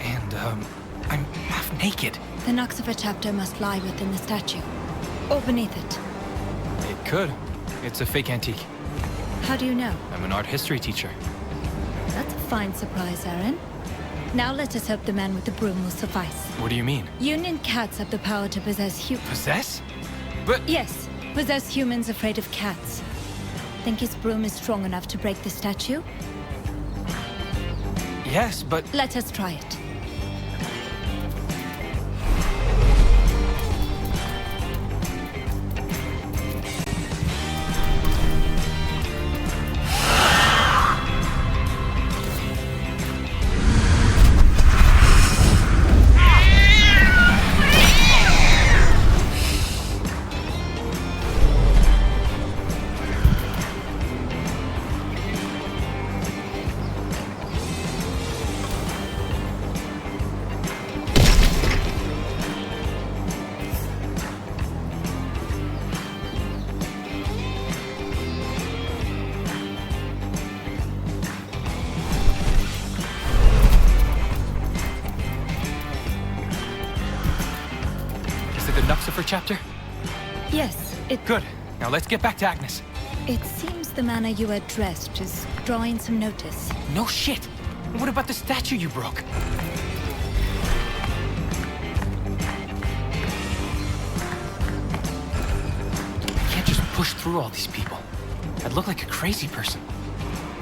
And, I'm half naked. The Nuxifer chapter must lie within the statue, or beneath it. It could. It's a fake antique. How do you know? I'm an art history teacher. That's a fine surprise, Aaron. Now let us hope the man with the broom will suffice. What do you mean? Union cats have the power to possess Possess? But... Yes, possess humans afraid of cats. Think his broom is strong enough to break the statue? Yes, but... Let us try it. Lucifer chapter? Yes, it... Good. Now let's get back to Agnes. It seems the manner you are dressed is drawing some notice. No shit! What about the statue you broke? You can't just push through all these people. I'd look like a crazy person.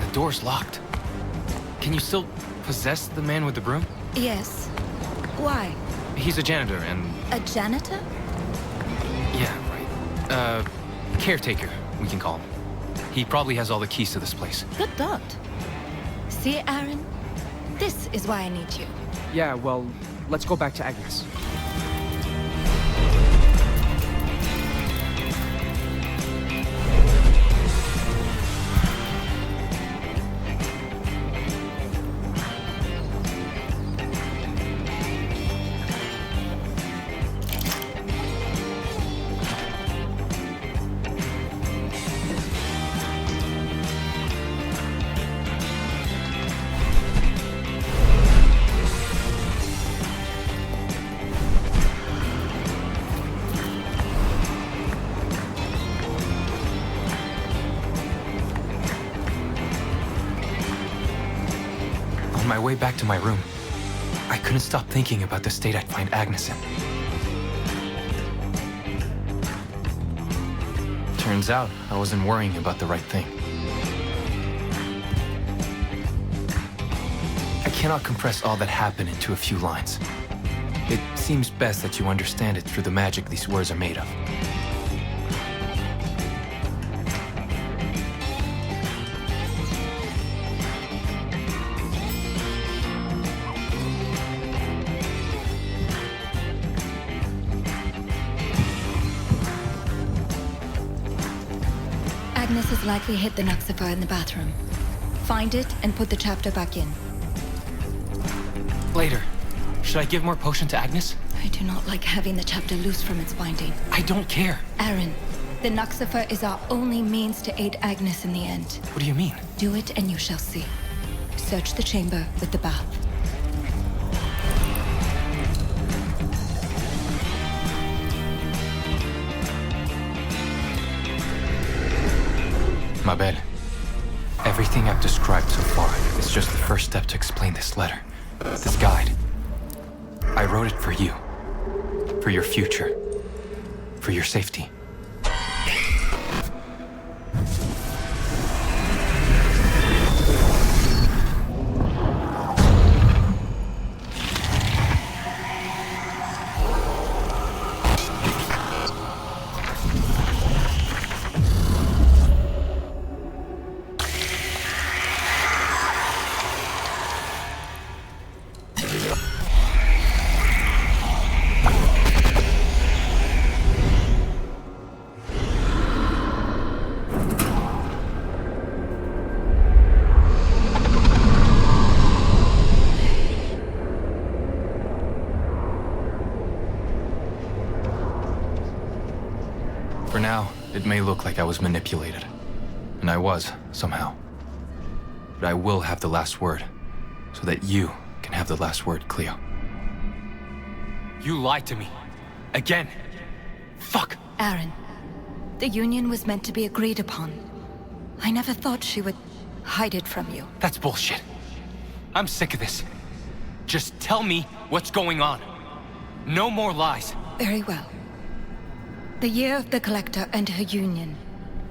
The door's locked. Can you still possess the man with the broom? Yes. Why? He's a janitor and... A janitor? Yeah, right. Caretaker, we can call him. He probably has all the keys to this place. Good thought. See, Aaron? This is why I need you. Yeah, well, let's go back to Agnes. On my way back to my room, I couldn't stop thinking about the state I'd find Agnes in. Turns out, I wasn't worrying about the right thing. I cannot compress all that happened into a few lines. It seems best that you understand it through the magic these words are made of. Agnes has likely hid the Nuxifer in the bathroom. Find it and put the chapter back in. Later. Should I give more potion to Agnes? I do not like having the chapter loose from its binding. I don't care. Aaron, the Nuxifer is our only means to aid Agnes in the end. What do you mean? Do it and you shall see. Search the chamber with the bath. My bad. Everything I've described so far is just the first step to explain this letter. This guide. I wrote it for you. For your future. For your safety. For now, it may look like I was manipulated. And I was, somehow. But I will have the last word, so that you can have the last word, Cleo. You lied to me. Again. Fuck! Aaron, the union was meant to be agreed upon. I never thought she would hide it from you. That's bullshit. I'm sick of this. Just tell me what's going on. No more lies. Very well. The year of the Collector and her union,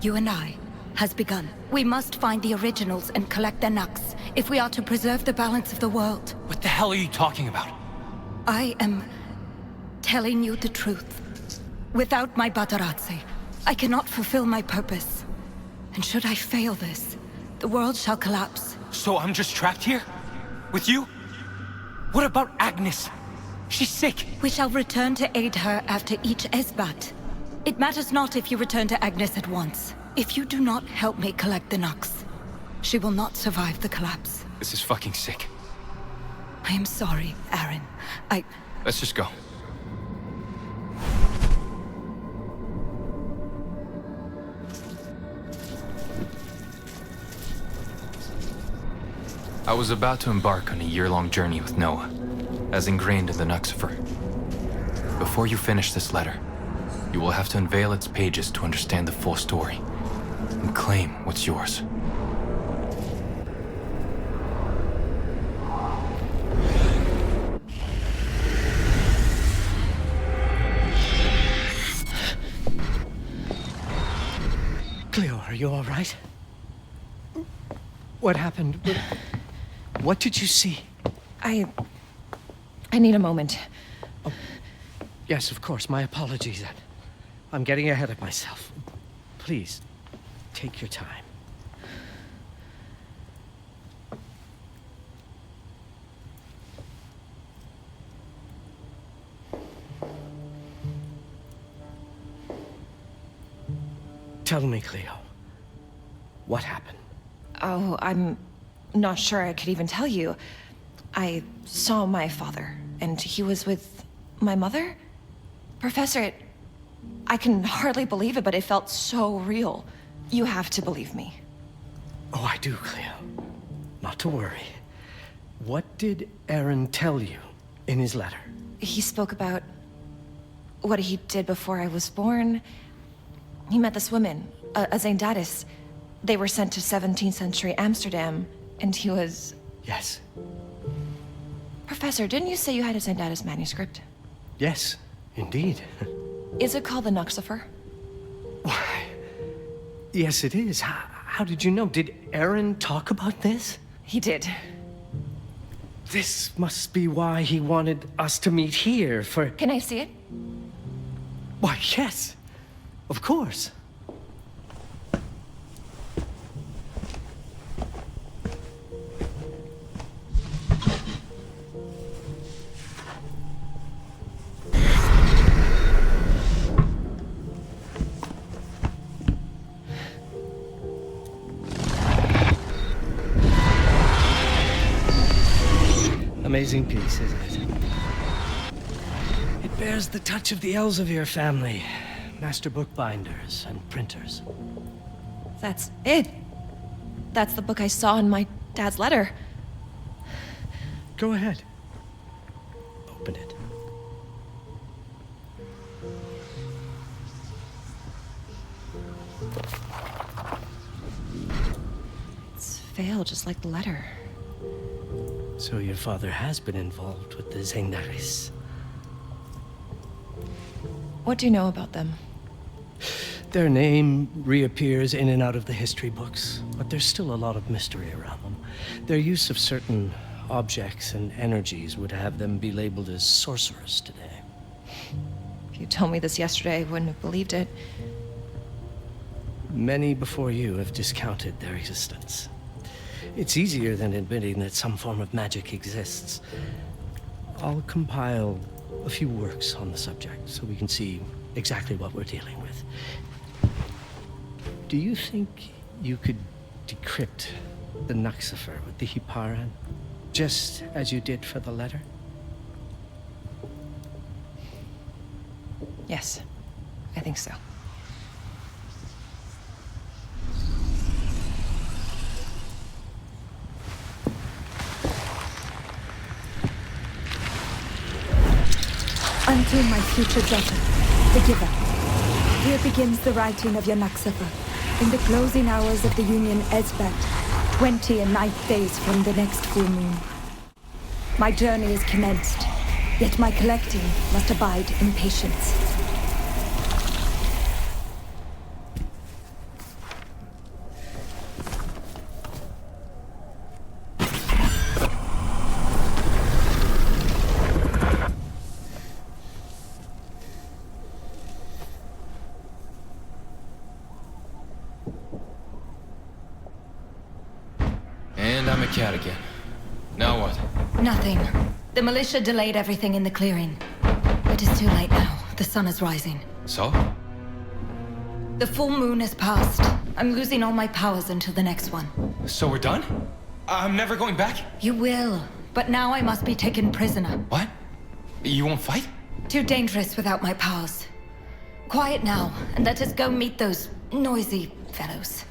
you and I, has begun. We must find the originals and collect their Nux, if we are to preserve the balance of the world. What the hell are you talking about? I am telling you the truth. Without my Batarazzi, I cannot fulfill my purpose. And should I fail this, the world shall collapse. So I'm just trapped here? With you? What about Agnes? She's sick. We shall return to aid her after each Esbat. It matters not if you return to Agnes at once. If you do not help me collect the Nux, she will not survive the collapse. This is fucking sick. I am sorry, Aaron. Let's just go. I was about to embark on a year-long journey with Noah, as ingrained in the Nuxifer. Before you finish this letter, You will have to unveil its pages to understand the full story, and claim what's yours. Cleo, are you all right? What happened? What did you see? I need a moment. Oh, yes, of course. My apologies. I'm getting ahead of myself. Please, take your time. Tell me, Cleo, what happened? Oh, I'm not sure I could even tell you. I saw my father, and he was with my mother? Professor, I can hardly believe it, but it felt so real. You have to believe me. Oh, I do, Cleo. Not to worry. What did Aaron tell you in his letter? He spoke about what he did before I was born. He met this woman, a Zendaris. They were sent to 17th century Amsterdam, and he was... Yes. Professor, didn't you say you had a Zendaris manuscript? Yes, indeed. Is it called the Nuxifer? Why, yes, it is. How did you know? Did Aaron talk about this? He did. This must be why he wanted us to meet here for... Can I see it? Why, yes. Of course. Amazing piece, isn't it? It bears the touch of the Elsevier family. Master bookbinders and printers. That's it. That's the book I saw in my dad's letter. Go ahead. Open it. It's veiled just like the letter. So your father has been involved with the Zendaris. What do you know about them? Their name reappears in and out of the history books, but there's still a lot of mystery around them. Their use of certain objects and energies would have them be labeled as sorcerers today. If you told me this yesterday, I wouldn't have believed it. Many before you have discounted their existence. It's easier than admitting that some form of magic exists. I'll compile a few works on the subject so we can see exactly what we're dealing with. Do you think you could decrypt the Nuxifer with the Hiparan, just as you did for the letter? Yes, I think so. Unto my future daughter, the giver. Here begins the writing of your Nuxifer. In the closing hours of the Union Esbat, 29 days from the next full moon. My journey is commenced, yet my collecting must abide in patience. Cat again. Now what? Nothing. The militia delayed everything in the clearing. It is too late now. The sun is rising. So? The full moon has passed. I'm losing all my powers until the next one. So we're done? I'm never going back? You will, but now I must be taken prisoner. What? You won't fight? Too dangerous without my powers. Quiet now, and let us go meet those noisy fellows.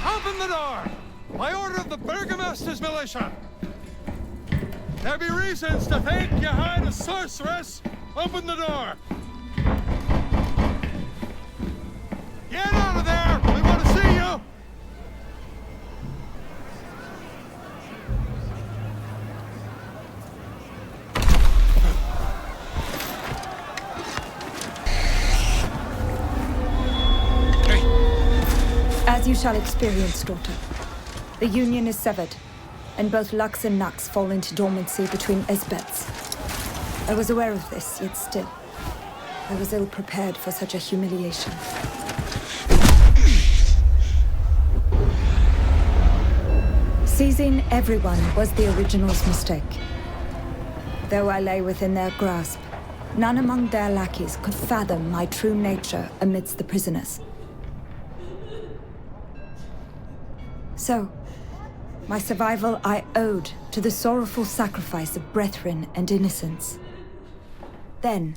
Open the door! By order of the Burgomaster's militia! There be reasons to think you hide a sorceress! Open the door! As you shall experience, daughter. The union is severed, and both Lux and Nux fall into dormancy between Esbats. I was aware of this, yet still, I was ill-prepared for such a humiliation. Seizing everyone was the original's mistake. Though I lay within their grasp, none among their lackeys could fathom my true nature amidst the prisoners. So, my survival I owed to the sorrowful sacrifice of brethren and innocents. Then,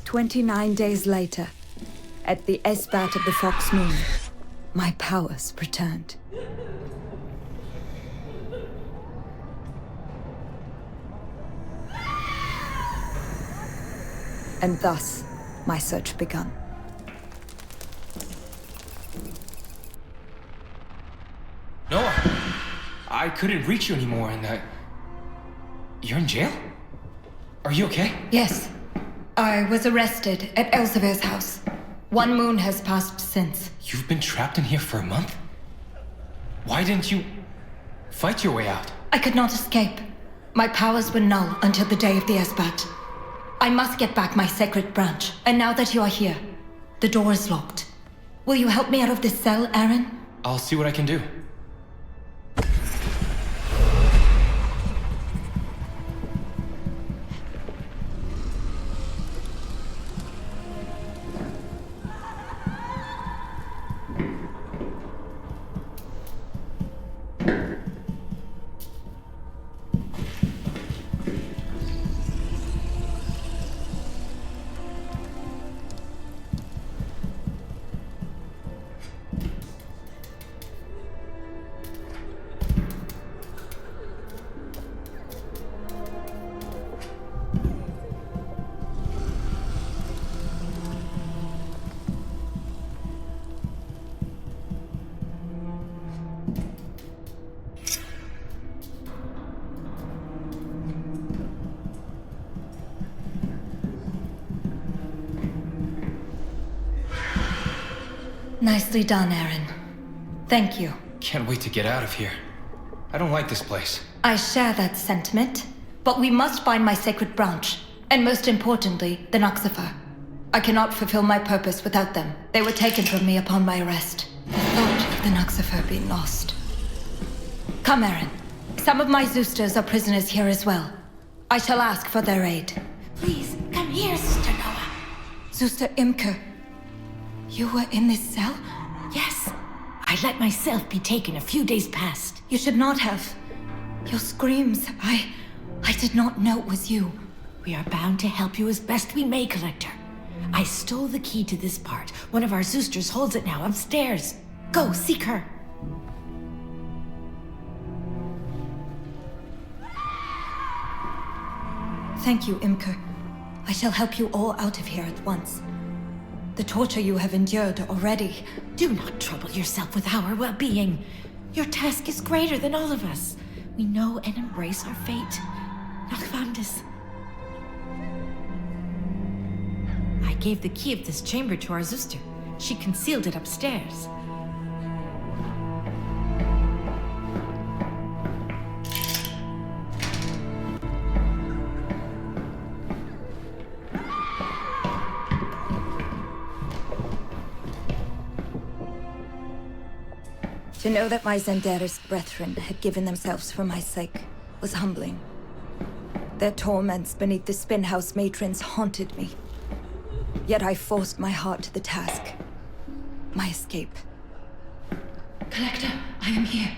29 days later, at the Esbat of the Fox Moon, my powers returned. And thus, my search begun. Noah, I couldn't reach you anymore and you're in jail? Are you okay? Yes. I was arrested at Elsevier's house. 1 moon has passed since. You've been trapped in here for a month? Why didn't you fight your way out? I could not escape. My powers were null until the day of the Esbat. I must get back my sacred branch, and now that you are here, the door is locked. Will you help me out of this cell, Aaron? I'll see what I can do. Nicely done, Aaron. Thank you. Can't wait to get out of here. I don't like this place. I share that sentiment, but we must find my sacred branch, and most importantly, the Nuxifer. I cannot fulfill my purpose without them. They were taken from me upon my arrest. The thought of the Nuxifer being lost. Come, Aaron. Some of my Zoosters are prisoners here as well. I shall ask for their aid. Please, come here, Sister Noah. Zooster Imke. You were in this cell? Yes. I let myself be taken a few days past. You should not have. Your screams, I did not know it was you. We are bound to help you as best we may, Collector. I stole the key to this part. One of our Zoosters holds it now upstairs. Go, seek her. Thank you, Imke. I shall help you all out of here at once. The torture you have endured already. Do not trouble yourself with our well-being. Your task is greater than all of us. We know and embrace our fate. Nachvandis. I gave the key of this chamber to our Zooster. She concealed it upstairs. To know that my Zendaris brethren had given themselves for my sake was humbling. Their torments beneath the spin-house matrons haunted me. Yet I forced my heart to the task. My escape. Collector, I am here.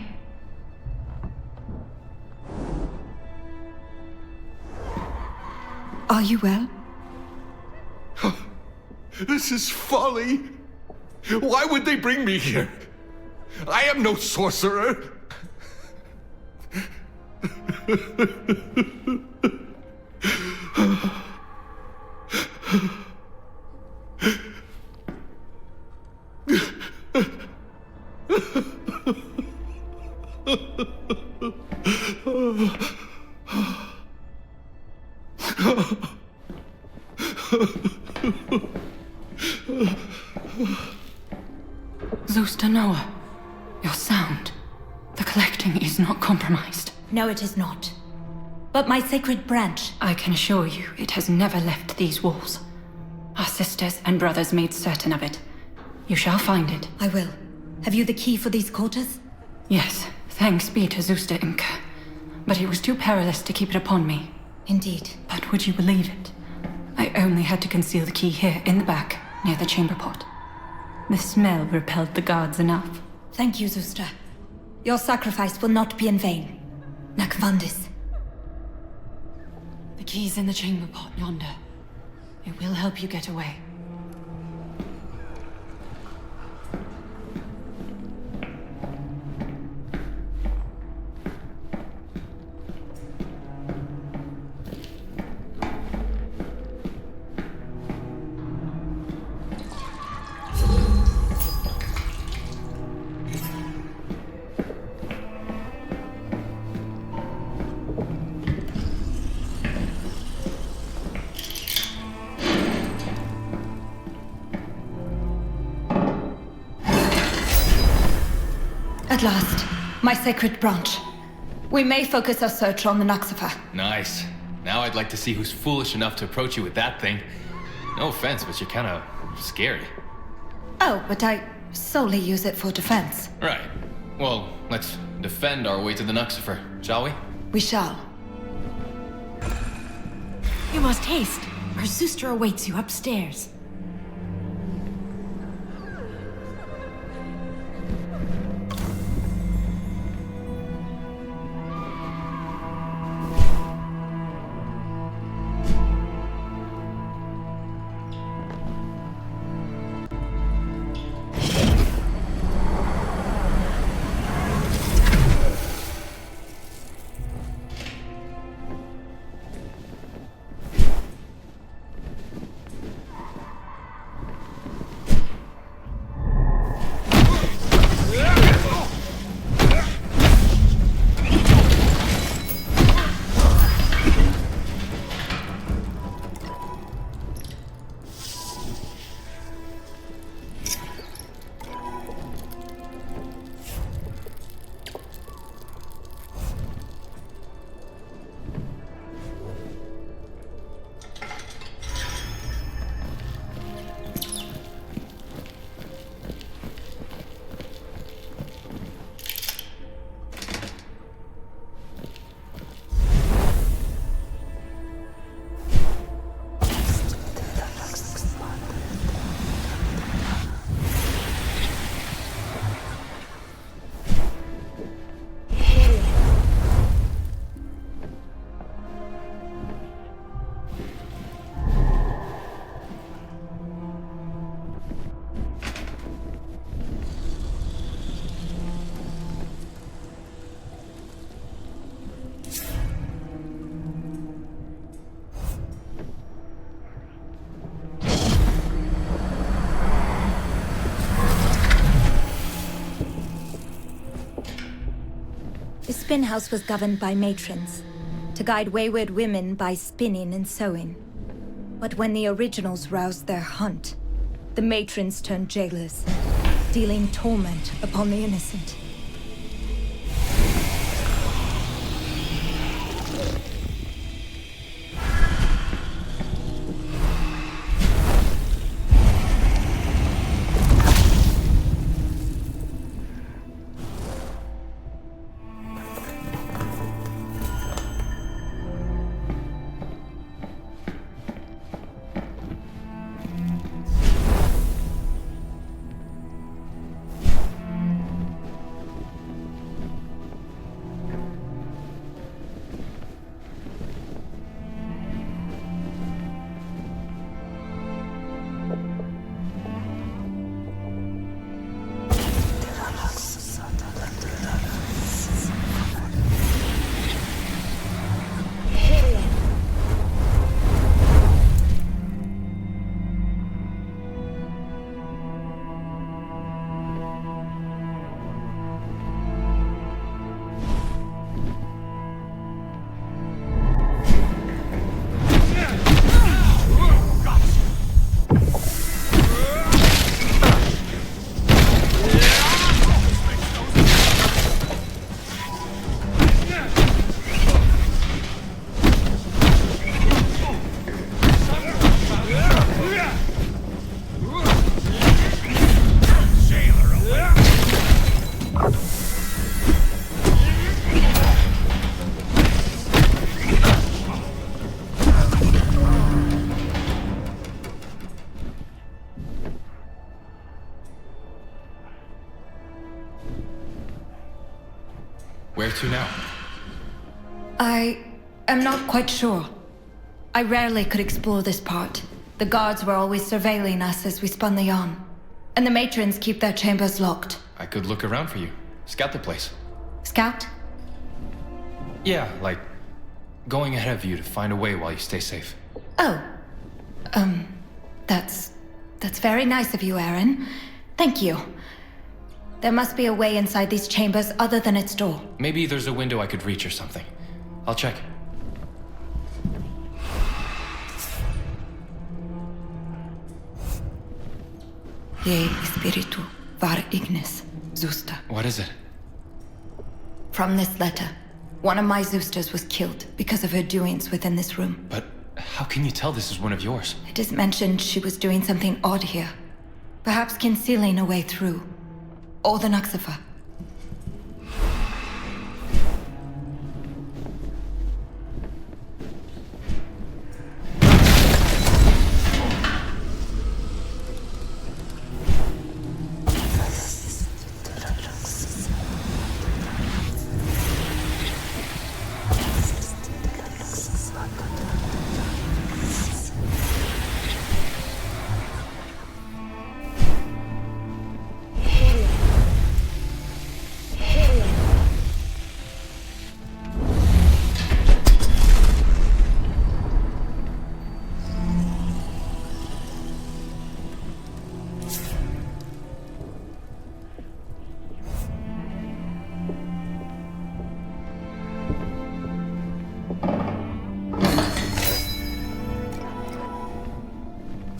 Are you well? This is folly. Why would they bring me here? I am no sorcerer. Zooster Noah. You're sound. The collecting is not compromised. No, it is not. But my sacred branch... I can assure you, it has never left these walls. Our sisters and brothers made certain of it. You shall find it. I will. Have you the key for these quarters? Yes, thanks be to Zuster Imke. But it was too perilous to keep it upon me. Indeed. But would you believe it? I only had to conceal the key here, in the back, near the chamber pot. The smell repelled the guards enough. Thank you, Zuster. Your sacrifice will not be in vain. Nakvandis. The key's in the chamber pot yonder. It will help you get away. At last, my sacred branch. We may focus our search on the Nuxifer. Nice. Now I'd like to see who's foolish enough to approach you with that thing. No offense, but you're kinda scary. Oh, but I solely use it for defense. Right. Well, let's defend our way to the Nuxifer, shall we? We shall. You must haste. Our Zuster awaits you upstairs. The spin house was governed by matrons, to guide wayward women by spinning and sewing. But when the originals roused their hunt, the matrons turned jailers, dealing torment upon the innocent. Where to now? I am not quite sure. I rarely could explore this part. The guards were always surveilling us as we spun the yarn. And the matrons keep their chambers locked. I could look around for you. Scout the place. Scout? Yeah, like going ahead of you to find a way while you stay safe. Oh. That's very nice of you, Aaron. Thank you. There must be a way inside these chambers other than its door. Maybe there's a window I could reach or something. I'll check. Ye spiritu var ignis, Zusta. What is it? From this letter, one of my Zoosters was killed because of her doings within this room. But how can you tell this is one of yours? It is mentioned she was doing something odd here. Perhaps concealing a way through. Or the Nuxifer.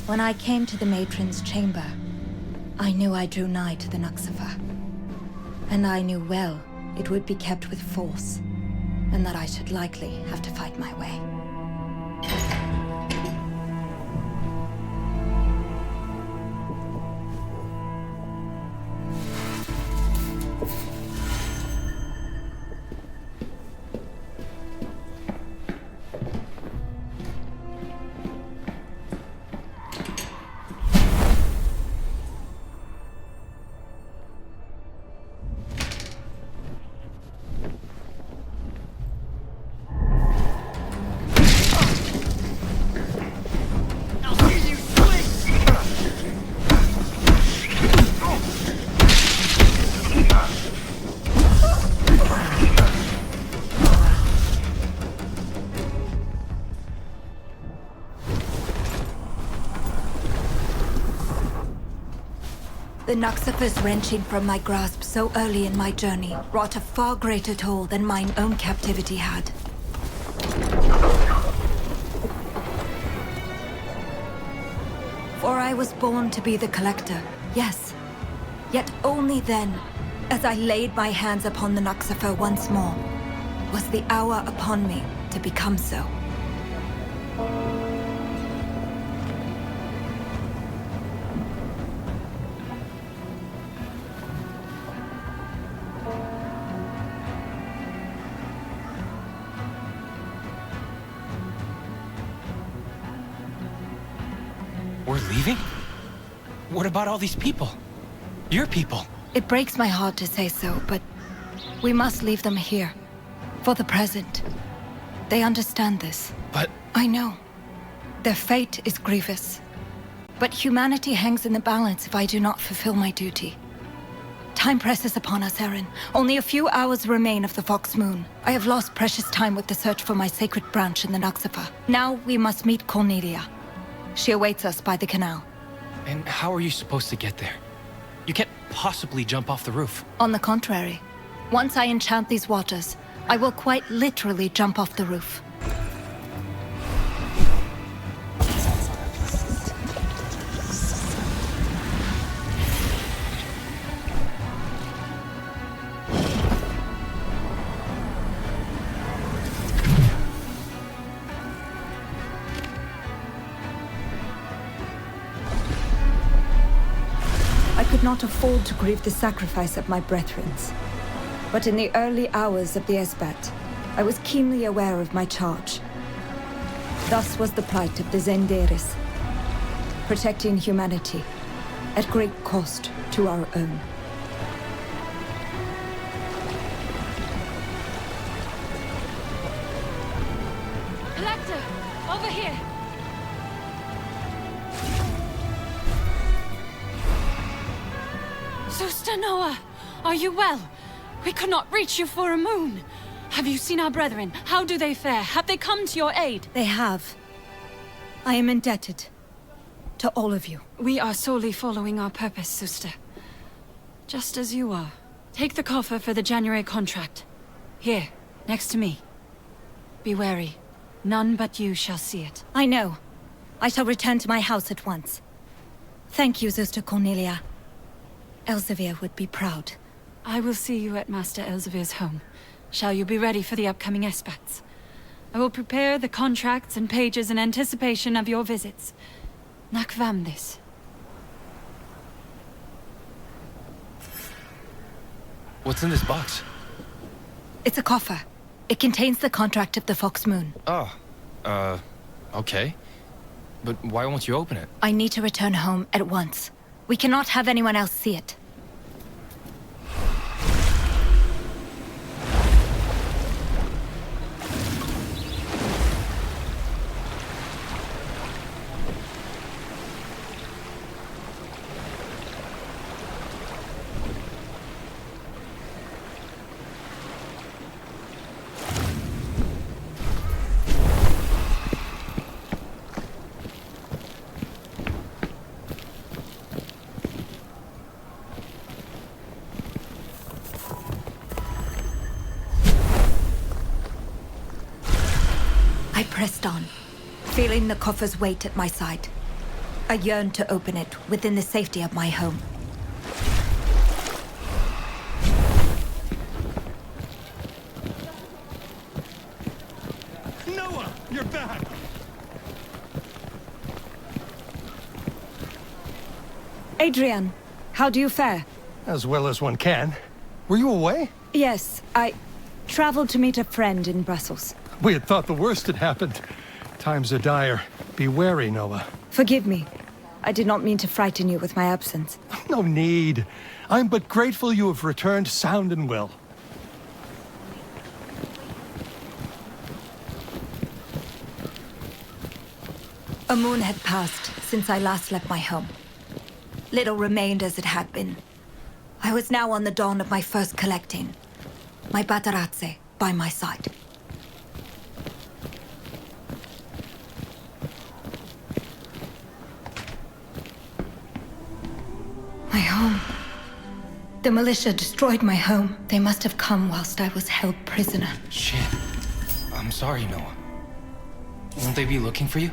When I came to the matron's chamber, I knew I drew nigh to the Nuxifer. And I knew well it would be kept with force, and that I should likely have to fight my way. The Nuxifer's wrenching from my grasp so early in my journey wrought a far greater toll than mine own captivity had. For I was born to be the Collector, yes. Yet only then, as I laid my hands upon the Nuxifer once more, was the hour upon me to become so. We're leaving? What about all these people? Your people? It breaks my heart to say so, but we must leave them here. For the present. They understand this. But... I know. Their fate is grievous. But humanity hangs in the balance if I do not fulfill my duty. Time presses upon us, Eren. Only a few hours remain of the Fox Moon. I have lost precious time with the search for my sacred branch in the Nuxifer. Now we must meet Cornelia. She awaits us by the canal. And how are you supposed to get there? You can't possibly jump off the roof. On the contrary, once I enchant these waters, I will quite literally jump off the roof. I could not afford to grieve the sacrifice of my brethrens. But in the early hours of the Esbat, I was keenly aware of my charge. Thus was the plight of the Zenderis, protecting humanity at great cost to our own. Sister Noah, are you well? We could not reach you for a moon. Have you seen our brethren? How do they fare? Have they come to your aid? They have. I am indebted to all of you. We are solely following our purpose, sister. Just as you are. Take the coffer for the January contract. Here, next to me. Be wary. None but you shall see it. I know. I shall return to my house at once. Thank you, Sister Cornelia. Elsevier would be proud. I will see you at Master Elsevier's home. Shall you be ready for the upcoming Esbats? I will prepare the contracts and pages in anticipation of your visits. Nakvam this. What's in this box? It's a coffer. It contains the contract of the Fox Moon. Oh, okay. But why won't you open it? I need to return home at once. We cannot have anyone else see it. I pressed on, feeling the coffer's weight at my side. I yearned to open it within the safety of my home. Noah, you're back! Adrian, how do you fare? As well as one can. Were you away? Yes, I traveled to meet a friend in Brussels. We had thought the worst had happened. Times are dire. Be wary, Noah. Forgive me. I did not mean to frighten you with my absence. No need. I'm but grateful you have returned sound and well. A moon had passed since I last left my home. Little remained as it had been. I was now on the dawn of my first collecting. My Batarazze by my side. My home. The militia destroyed my home. They must have come whilst I was held prisoner. Shit. I'm sorry, Noah. Won't they be looking for you?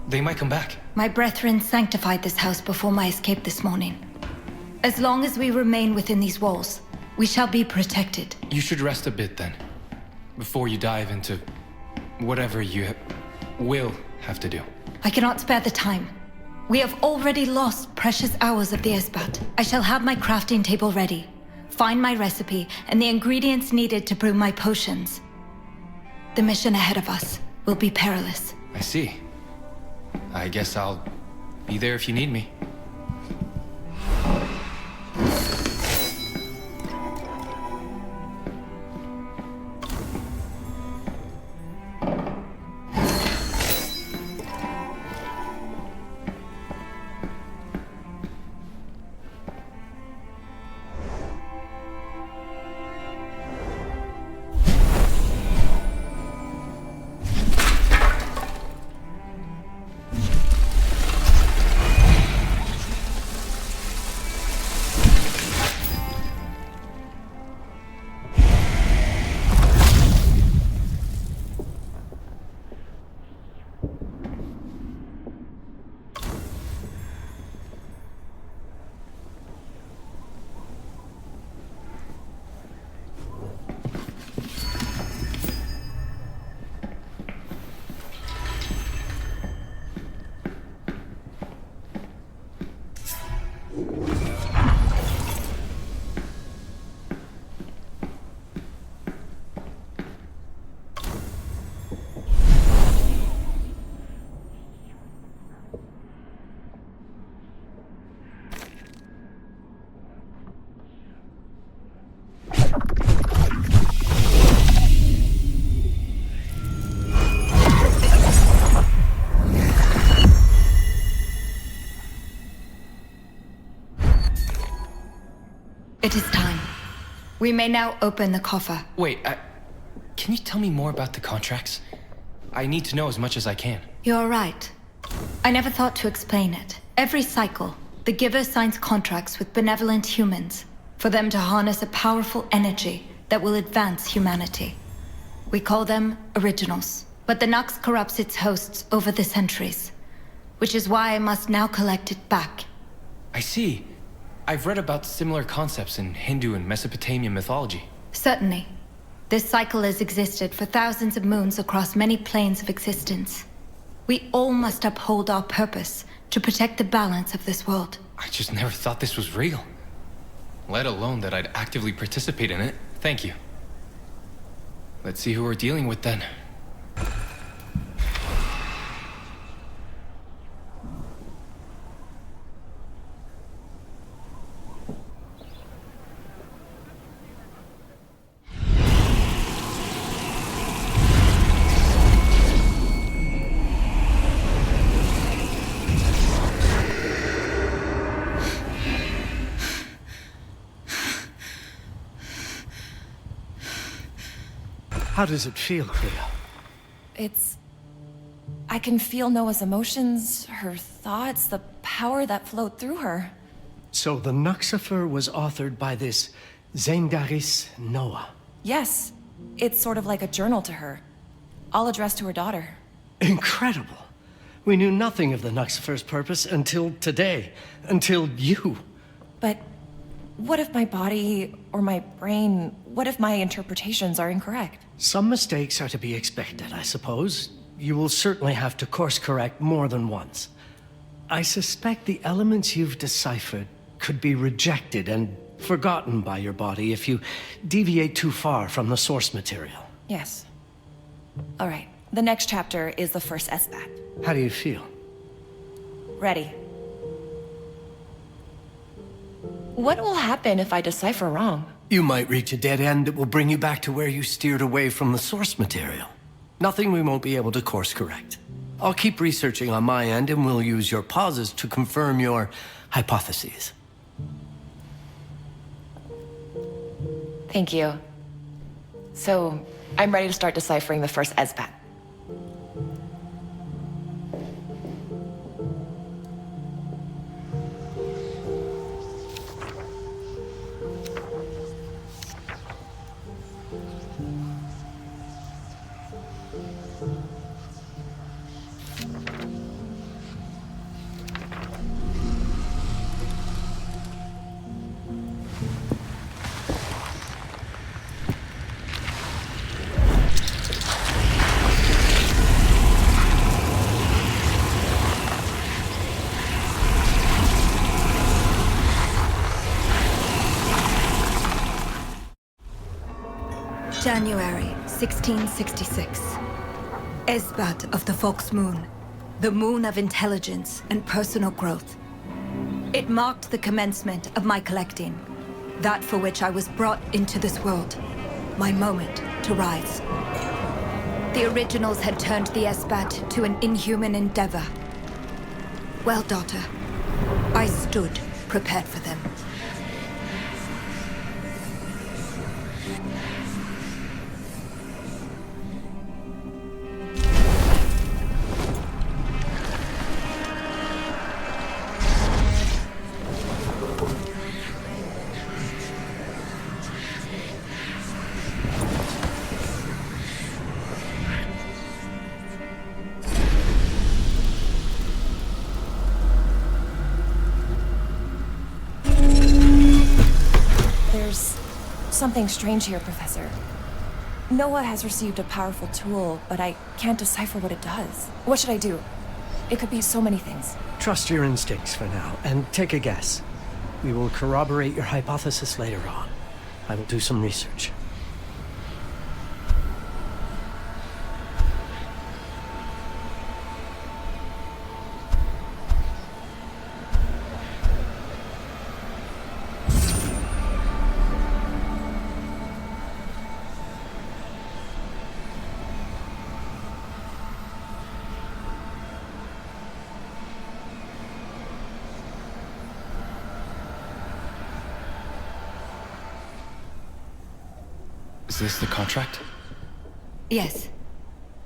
They might come back. My brethren sanctified this house before my escape this morning. As long as we remain within these walls, we shall be protected. You should rest a bit then, before you dive into whatever you will have to do. I cannot spare the time. We have already lost precious hours of the Esbat. I shall have my crafting table ready, find my recipe, and the ingredients needed to brew my potions. The mission ahead of us will be perilous. I see. I guess I'll be there if you need me. It is time. We may now open the coffer. Wait, can you tell me more about the contracts? I need to know as much as I can. You're right. I never thought to explain it. Every cycle, the giver signs contracts with benevolent humans for them to harness a powerful energy that will advance humanity. We call them originals. But the Nux corrupts its hosts over the centuries, which is why I must now collect it back. I see. I've read about similar concepts in Hindu and Mesopotamian mythology. Certainly. This cycle has existed for thousands of moons across many planes of existence. We all must uphold our purpose to protect the balance of this world. I just never thought this was real. Let alone that I'd actively participate in it. Thank you. Let's see who we're dealing with then. How does it feel, Cleo? I can feel Noah's emotions, her thoughts, the power that flowed through her. So the Nuxifer was authored by this Zendaris Noah? Yes. It's sort of like a journal to her. All addressed to her daughter. Incredible. We knew nothing of the Nuxifer's purpose until today. Until you. But what if my body or my brain, what if my interpretations are incorrect? Some mistakes are to be expected, I suppose. You will certainly have to course correct more than once. I suspect the elements you've deciphered could be rejected and forgotten by your body if you deviate too far from the source material. Yes. All right. The next chapter is the first SBAT. How do you feel? Ready. What will happen if I decipher wrong? You might reach a dead end that will bring you back to where you steered away from the source material. Nothing we won't be able to course correct. I'll keep researching on my end and we'll use your pauses to confirm your hypotheses. Thank you. So, I'm ready to start deciphering the first SBAT. January 1666. Esbat of the Fox Moon, the moon of intelligence and personal growth. It marked the commencement of my collecting, that for which I was brought into this world, my moment to rise. The originals had turned the Esbat to an inhuman endeavor. Well, daughter, I stood prepared for them. Something strange here, Professor. Noah has received a powerful tool, but I can't decipher what it does. What should I do? It could be so many things. Trust your instincts for now, and take a guess. We will corroborate your hypothesis later on. I will do some research. Is this the contract? Yes.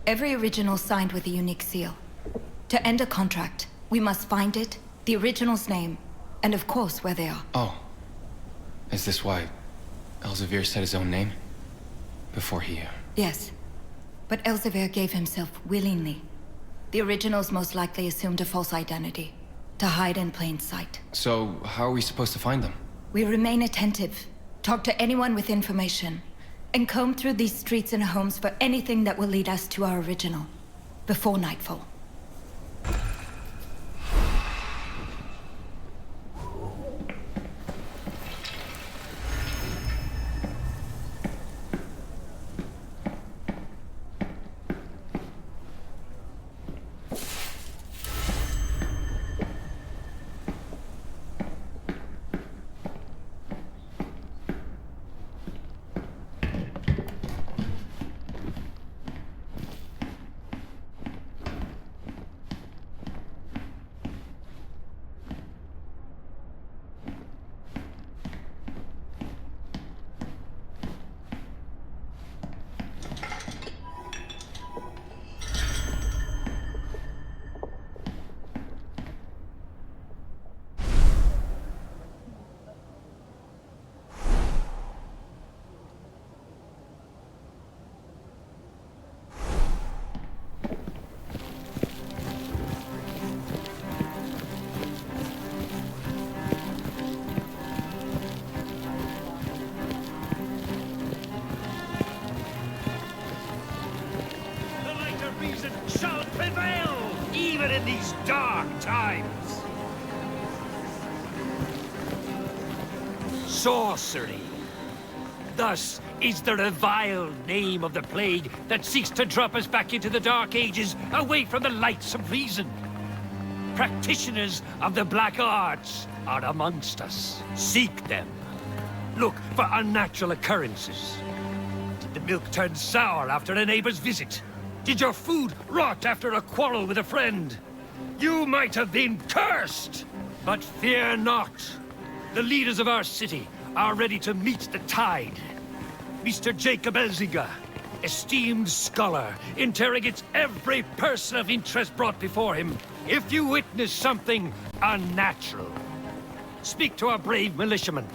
Every original signed with a unique seal. To end a contract, we must find it, the original's name, and of course where they are. Oh. Is this why Elsevier said his own name? Before he... Yes. But Elsevier gave himself willingly. The originals most likely assumed a false identity, to hide in plain sight. So, how are we supposed to find them? We remain attentive, talk to anyone with information, and comb through these streets and homes for anything that will lead us to our original, before nightfall. Shall prevail, even in these dark times. Sorcery. Thus is the reviled name of the plague that seeks to drop us back into the Dark Ages, away from the lights of reason. Practitioners of the black arts are amongst us. Seek them. Look for unnatural occurrences. Did the milk turn sour after a neighbor's visit? Did your food rot after a quarrel with a friend? You might have been cursed! But fear not. The leaders of our city are ready to meet the tide. Mr. Jacob Elziger, esteemed scholar, interrogates every person of interest brought before him. If you witness something unnatural, speak to our brave militiamen.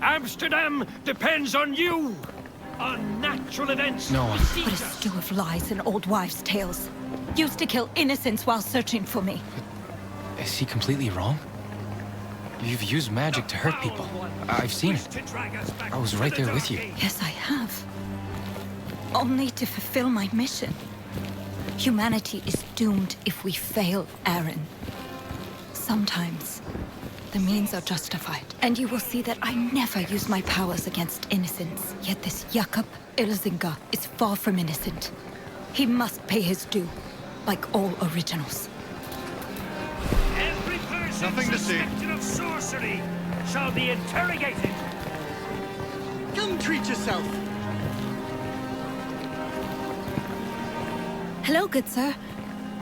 Amsterdam depends on you! Unnatural events. No. What a stew of lies and old wives' tales. Used to kill innocents while searching for me. Is he completely wrong? You've used magic to hurt people. I've seen it. I was right there with you. Yes, I have. Only to fulfill my mission. Humanity is doomed if we fail, Aaron. Sometimes, the means are justified. And you will see that I never use my powers against innocents. Yet this Jakob Elziger is far from innocent. He must pay his due, like all originals. Every person Nothing to see. suspected of sorcery shall be interrogated. Come treat yourself. Hello, good sir.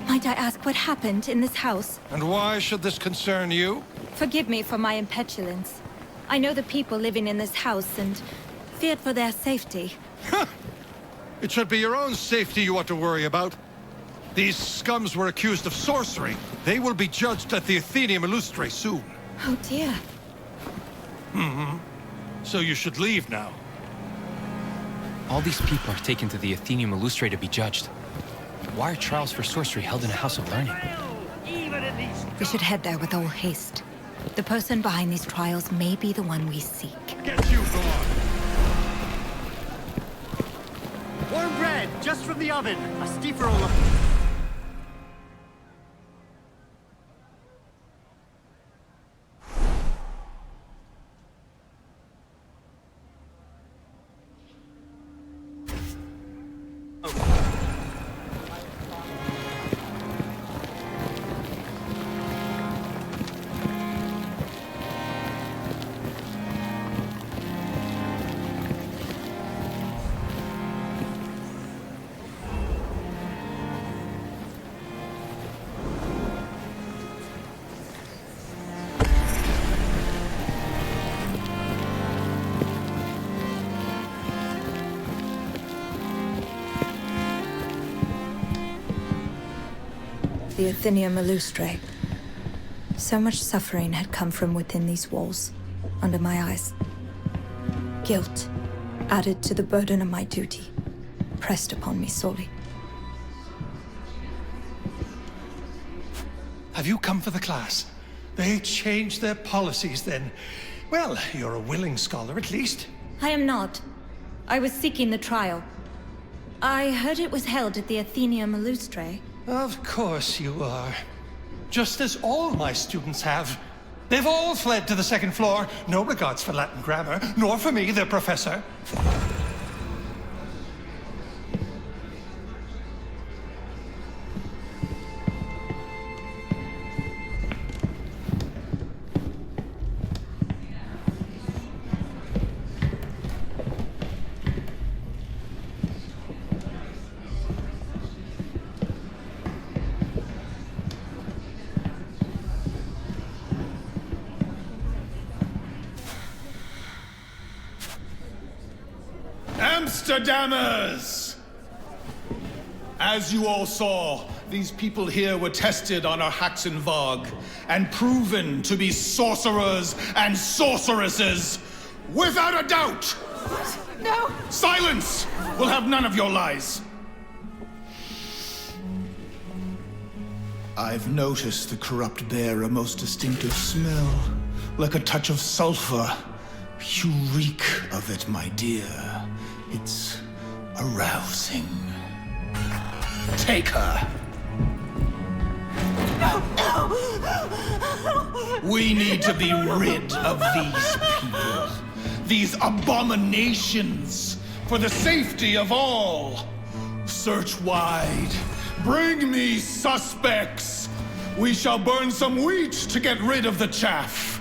Might I ask what happened in this house? And why should this concern you? Forgive me for my impetulance. I know the people living in this house and feared for their safety. It should be your own safety you ought to worry about. These scums were accused of sorcery. They will be judged at the Athenaeum Illustre soon. Oh dear. Mm-hmm. So you should leave now. All these people are taken to the Athenaeum Illustre to be judged. Why are trials for sorcery held in a house of learning? We should head there with all haste. The person behind these trials may be the one we seek. Get you gone! Warm bread, just from the oven. A steeferola. The Athenaeum Illustre. So much suffering had come from within these walls, under my eyes. Guilt, added to the burden of my duty, pressed upon me sorely. Have you come for the class? They changed their policies then. Well, you're a willing scholar at least. I am not. I was seeking the trial. I heard it was held at the Athenaeum Illustre. Of course you are. Just as all my students have. They've all fled to the second floor. No regards for Latin grammar, nor for me, their professor. Amsterdammers! As you all saw, these people here were tested on our Haxenvog and proven to be sorcerers and sorceresses, without a doubt! What? No! Silence! We'll have none of your lies. I've noticed the corrupt bear a most distinctive smell, like a touch of sulfur. You reek of it, my dear. It's arousing. Take her. No! We need to be rid of these people. These abominations. For the safety of all. Search wide. Bring me suspects. We shall burn some wheat to get rid of the chaff.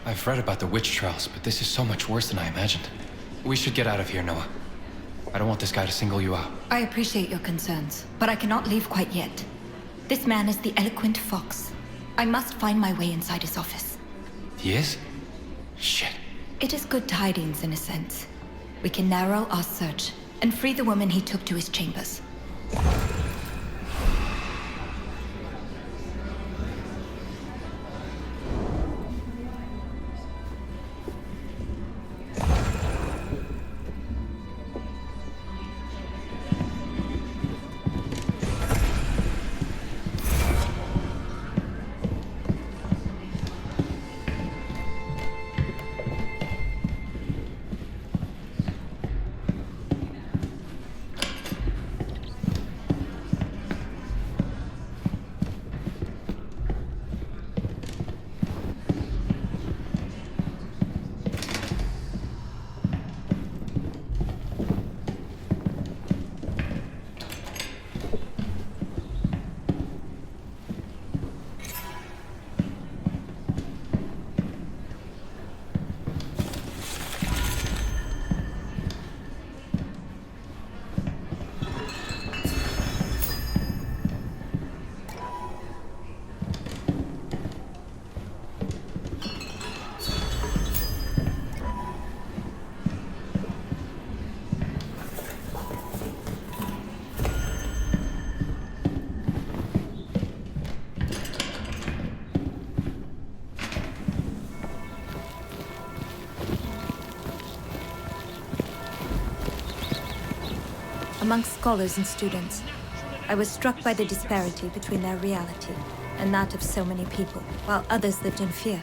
I've read about the witch trials, but this is so much worse than I imagined. We should get out of here, Noah. I don't want this guy to single you out. I appreciate your concerns, but I cannot leave quite yet. This man is the eloquent fox. I must find my way inside his office. He is? Shit. It is good tidings, in a sense. We can narrow our search and free the woman he took to his chambers. Amongst scholars and students, I was struck by the disparity between their reality and that of so many people. While others lived in fear,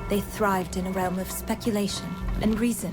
they thrived in a realm of speculation and reason.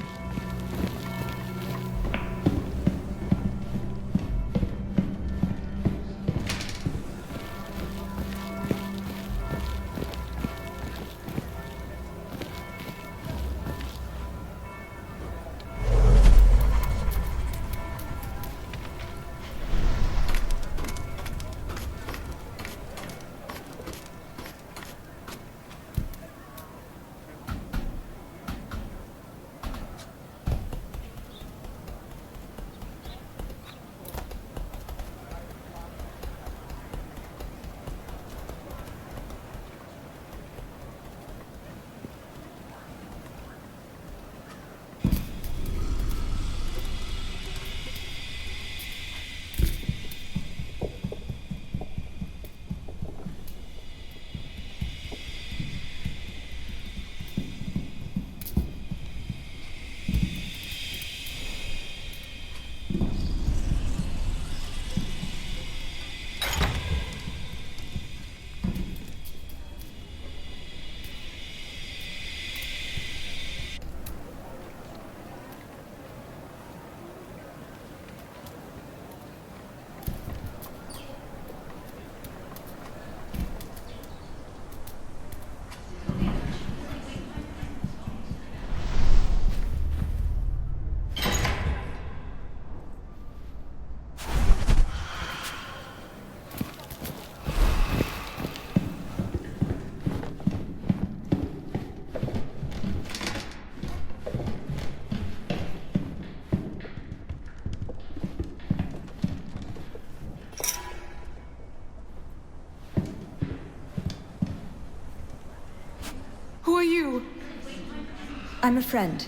I'm a friend.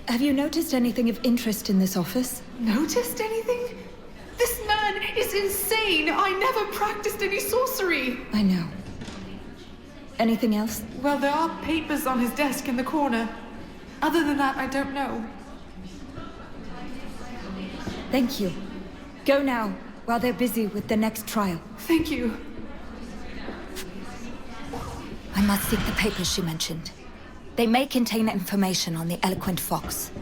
Have you noticed anything of interest in this office? Noticed anything? This man is insane! I never practiced any sorcery! I know. Anything else? Well, there are papers on his desk in the corner. Other than that, I don't know. Thank you. Go now, while they're busy with the next trial. Thank you. I must seek the papers she mentioned. They may contain information on the eloquent fox.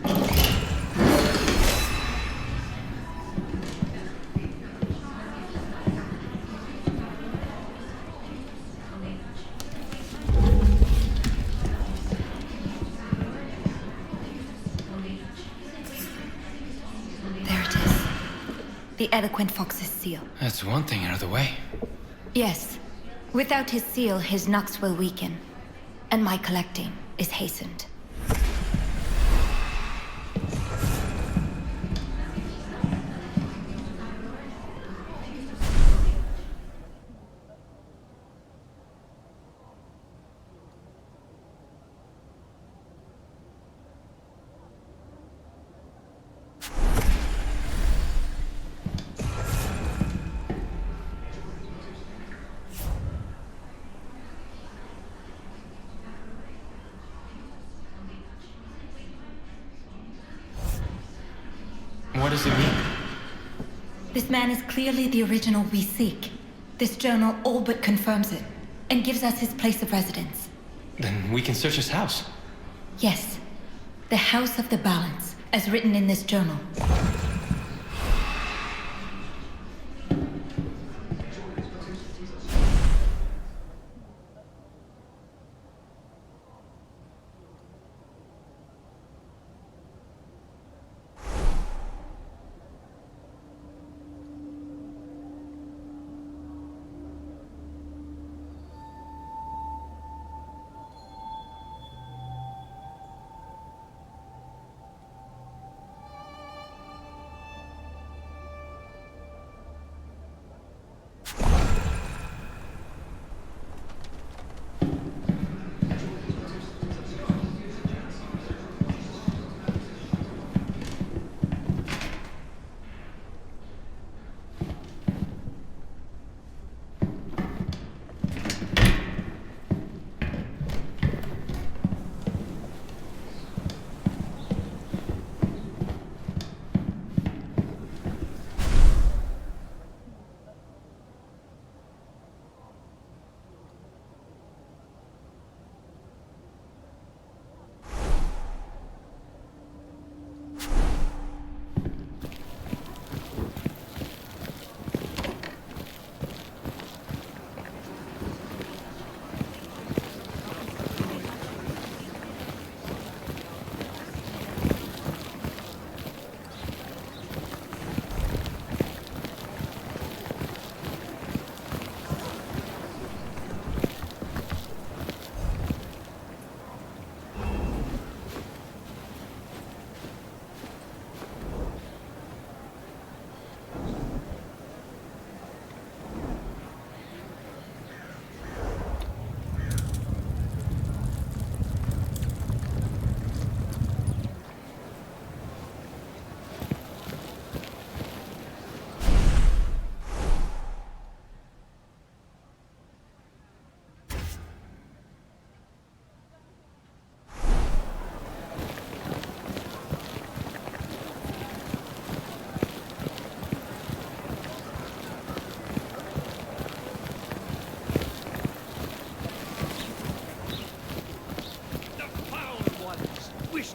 There it is. The eloquent fox's seal. That's one thing out of the way. Yes. Without his seal, his knocks will weaken. And my collecting is hastened. What does it mean? This man is clearly the original we seek. This journal all but confirms it, and gives us his place of residence. Then we can search his house. Yes. The House of the Balance, as written in this journal.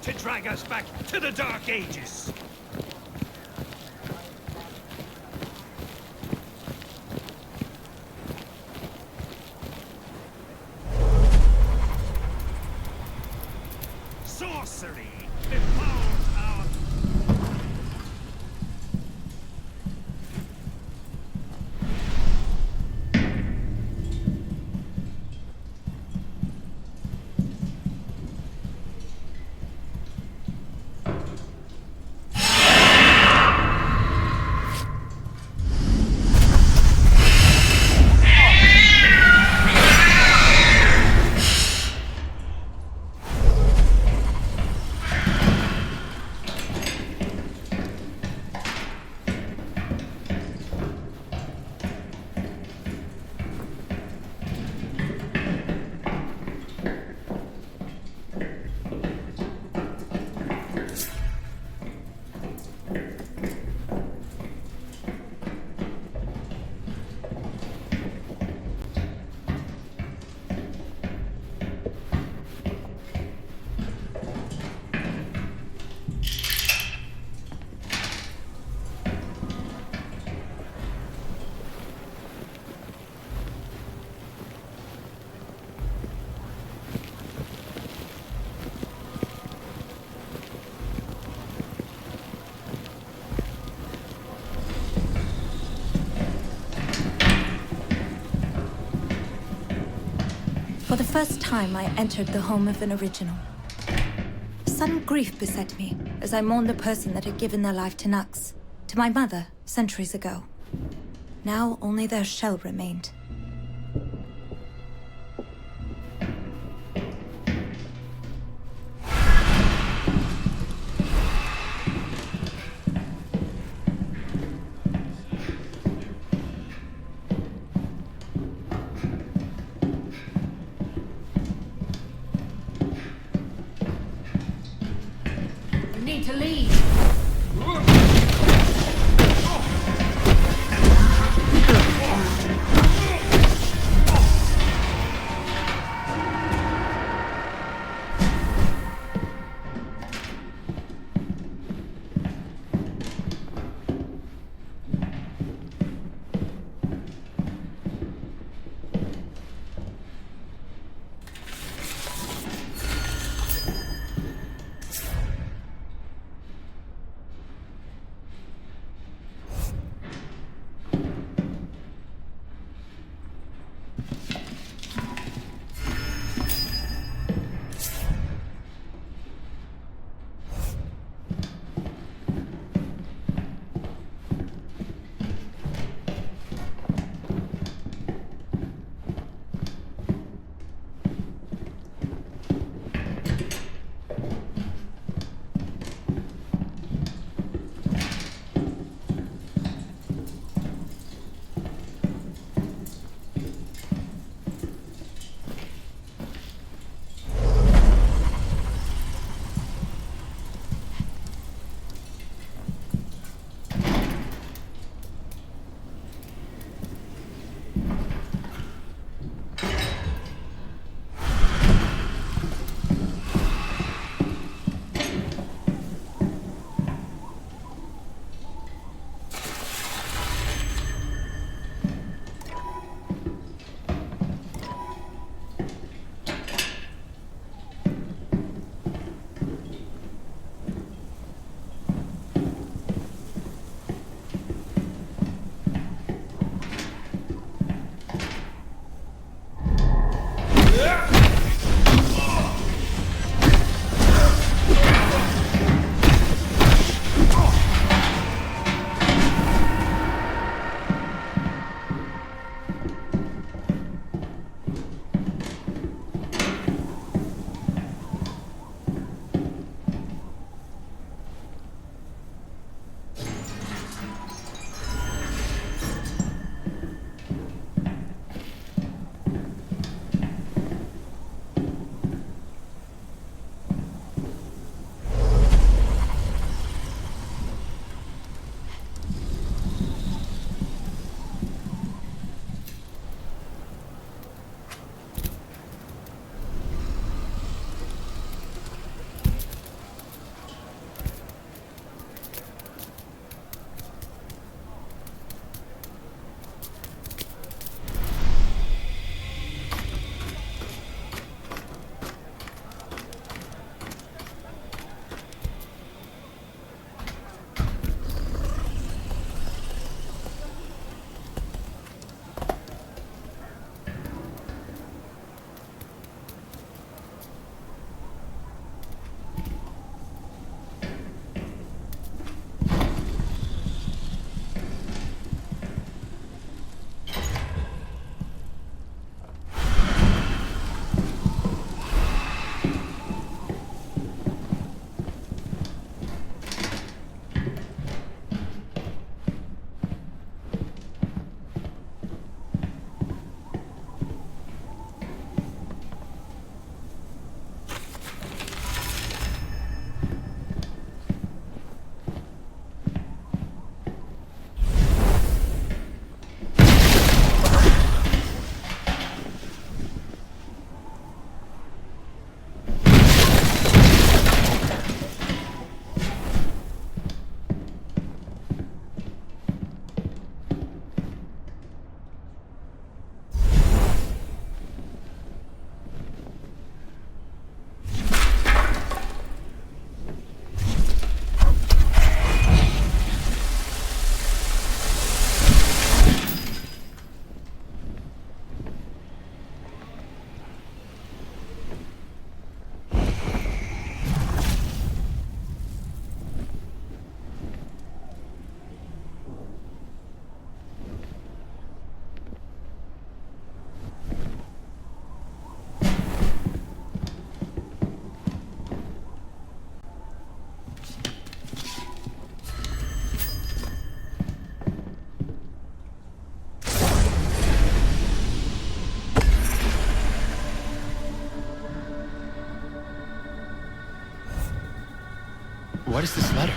To drag us back to the Dark Ages. Sorcery devours our... For the first time, I entered the home of an original. Sudden grief beset me as I mourned the person that had given their life to Nux, to my mother, centuries ago. Now only their shell remained. You need to leave. What is this letter?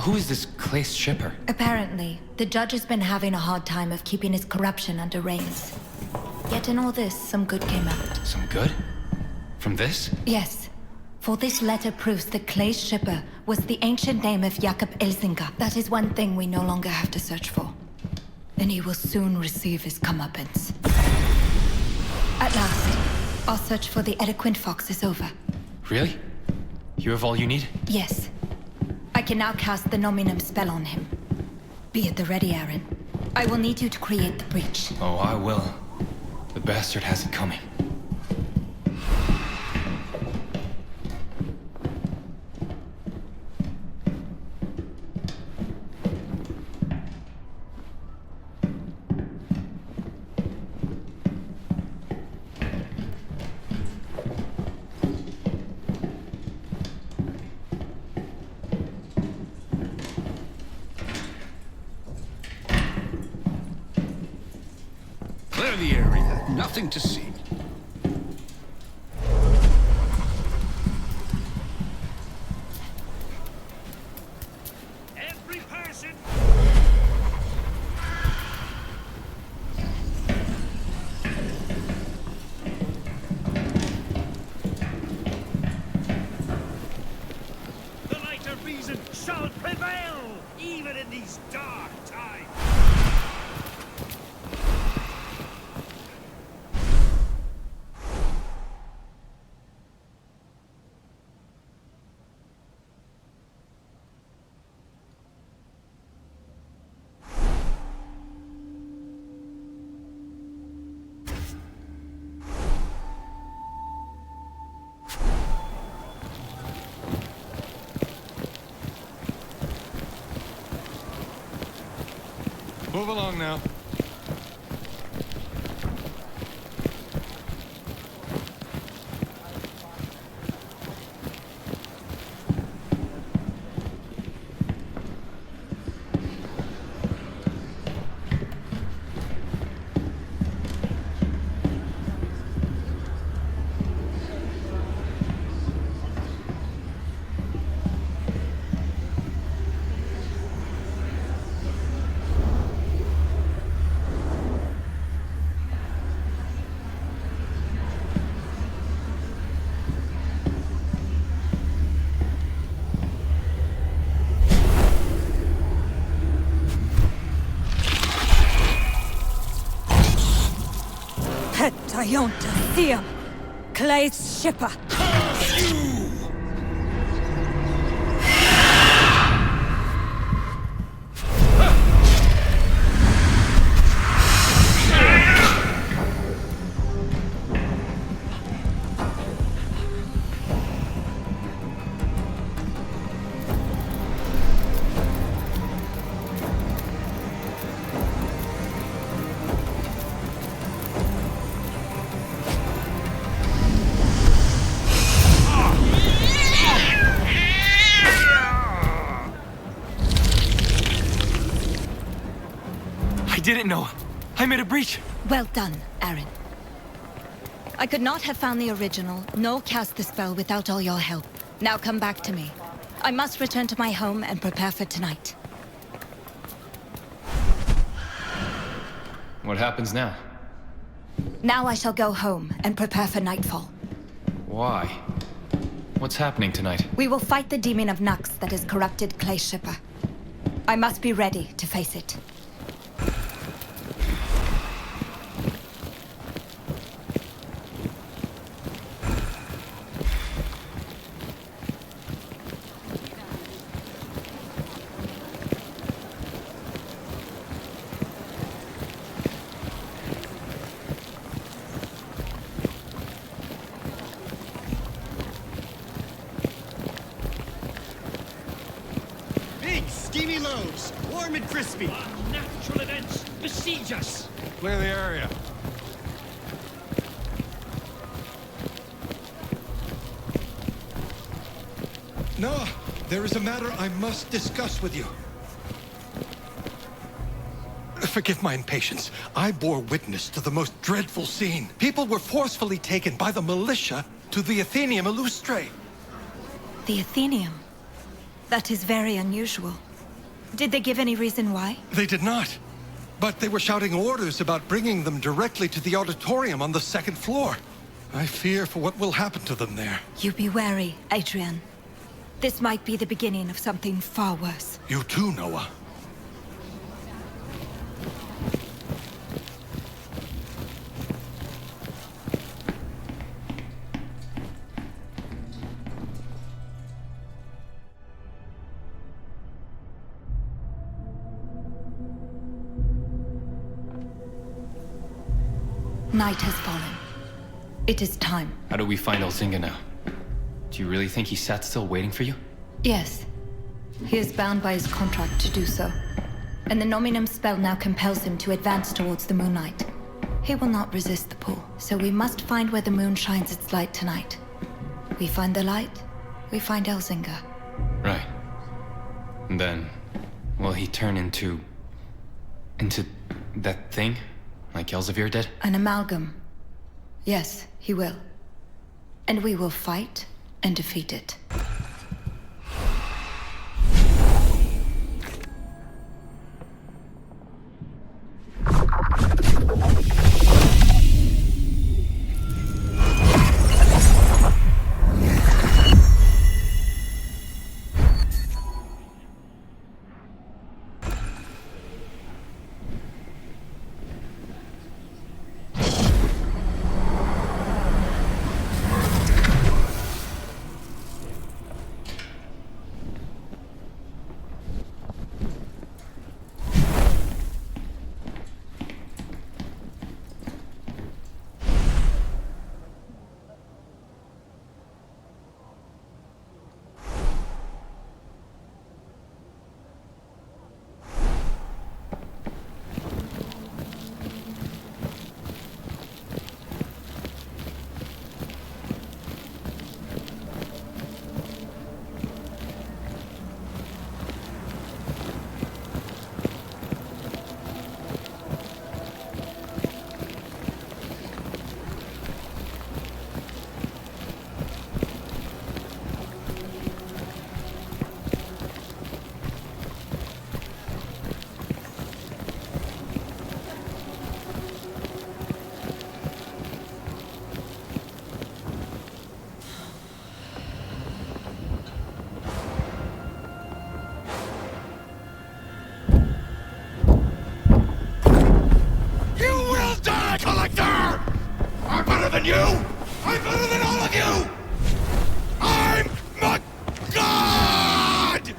Who is this Clace shipper? Apparently, the judge has been having a hard time of keeping his corruption under reins. Yet in all this, some good came out. Some good? From this? Yes. For this letter proves that Clace shipper was the ancient name of Jakob Elzinga. That is one thing we no longer have to search for. And he will soon receive his comeuppance. At last, our search for the eloquent fox is over. Really? You have all you need? Yes. I can now cast the Nominum spell on him. Be at the ready, Aaron. I will need you to create the breach. Oh, I will. The bastard has it coming. Clear the area. Nothing to see. Every person! The light of reason shall prevail, even in these dark times. Move along now. Tayonta Theum, Clace shipper. I didn't know. I made a breach. Well done, Aaron. I could not have found the original, nor cast the spell without all your help. Now come back to me. I must return to my home and prepare for tonight. What happens now? Now I shall go home and prepare for nightfall. Why? What's happening tonight? We will fight the demon of Nux that has corrupted Clace shipper. I must be ready to face it. Steamy loaves, warm and crispy. Unnatural events besiege us. Clear the area. Noah, there is a matter I must discuss with you. Forgive my impatience. I bore witness to the most dreadful scene. People were forcefully taken by the militia to the Athenaeum Illustre. The Athenaeum? That is very unusual. Did they give any reason why? They did not. But they were shouting orders about bringing them directly to the auditorium on the 2nd floor. I fear for what will happen to them there. You be wary, Adrian. This might be the beginning of something far worse. You too, Noah. Night has fallen. It is time. How do we find Elzinga now? Do you really think he sat still waiting for you? Yes. He is bound by his contract to do so. And the Nominum spell now compels him to advance towards the Moonlight. He will not resist the pull, so we must find where the moon shines its light tonight. We find the light, we find Elzinga. Right. And then, will he turn into that thing? Like Elzevir did? An amalgam. Yes, he will. And we will fight and defeat it. than you! I'm better than all of you! I'm not God!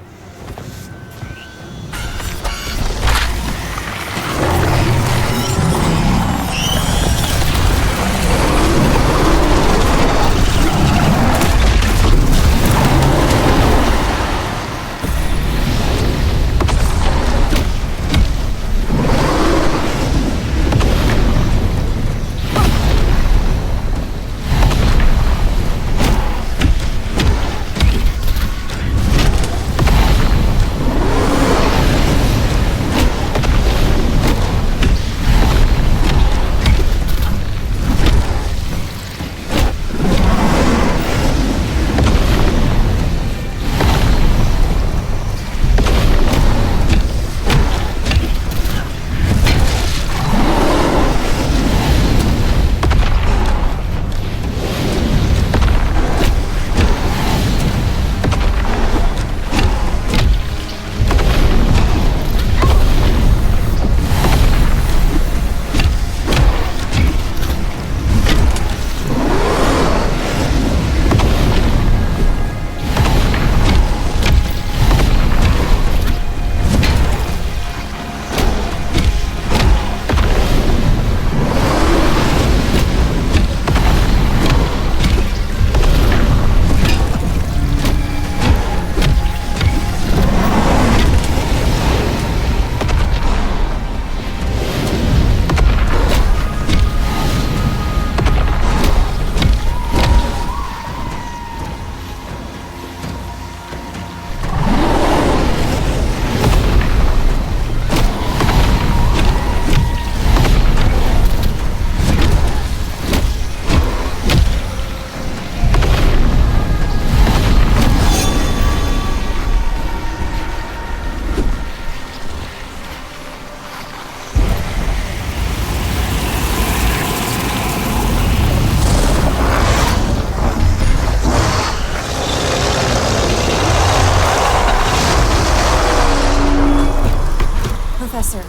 Sir,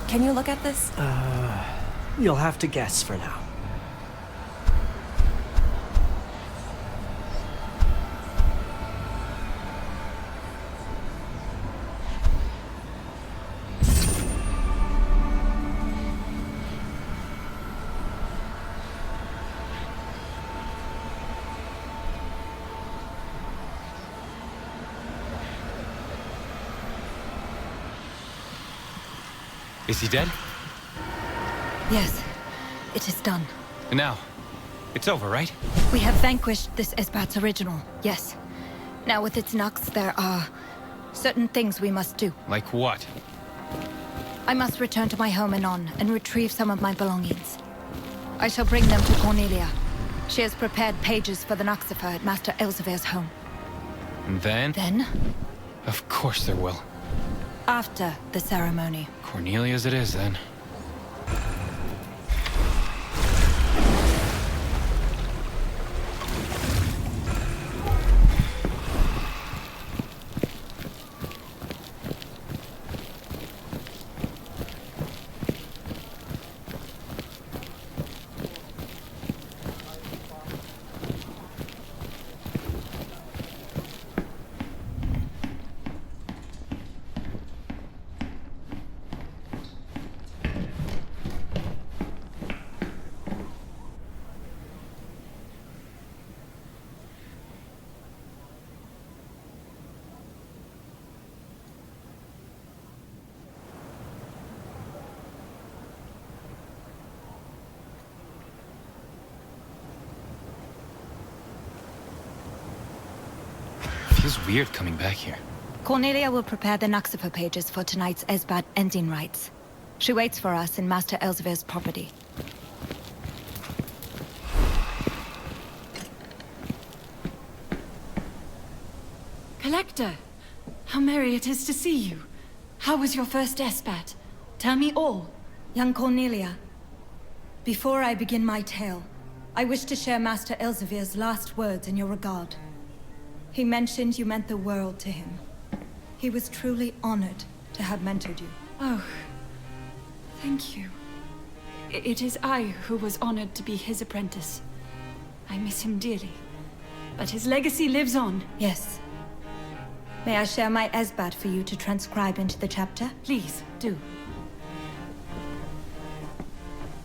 can you look at this? You'll have to guess for now. Is he dead? Yes, it is done. And now, it's over, right? We have vanquished this Esbat's original, yes. Now with its Nux, there are certain things we must do. Like what? I must return to my home Anon and retrieve some of my belongings. I shall bring them to Cornelia. She has prepared pages for the Nuxifer at Master Elsevier's home. And then? Then? Of course there will. After the ceremony. Cornelia's it is, then. Feels weird coming back here. Cornelia will prepare the Nuxifer pages for tonight's Esbat ending rites. She waits for us in Master Elsevier's property. Collector, how merry it is to see you. How was your first Esbat? Tell me all. Young Cornelia, before I begin my tale, I wish to share Master Elsevier's last words in your regard. He mentioned you meant the world to him. He was truly honored to have mentored you. Oh, thank you. It is I who was honored to be his apprentice. I miss him dearly, but his legacy lives on. Yes. May I share my Esbat for you to transcribe into the chapter? Please, do.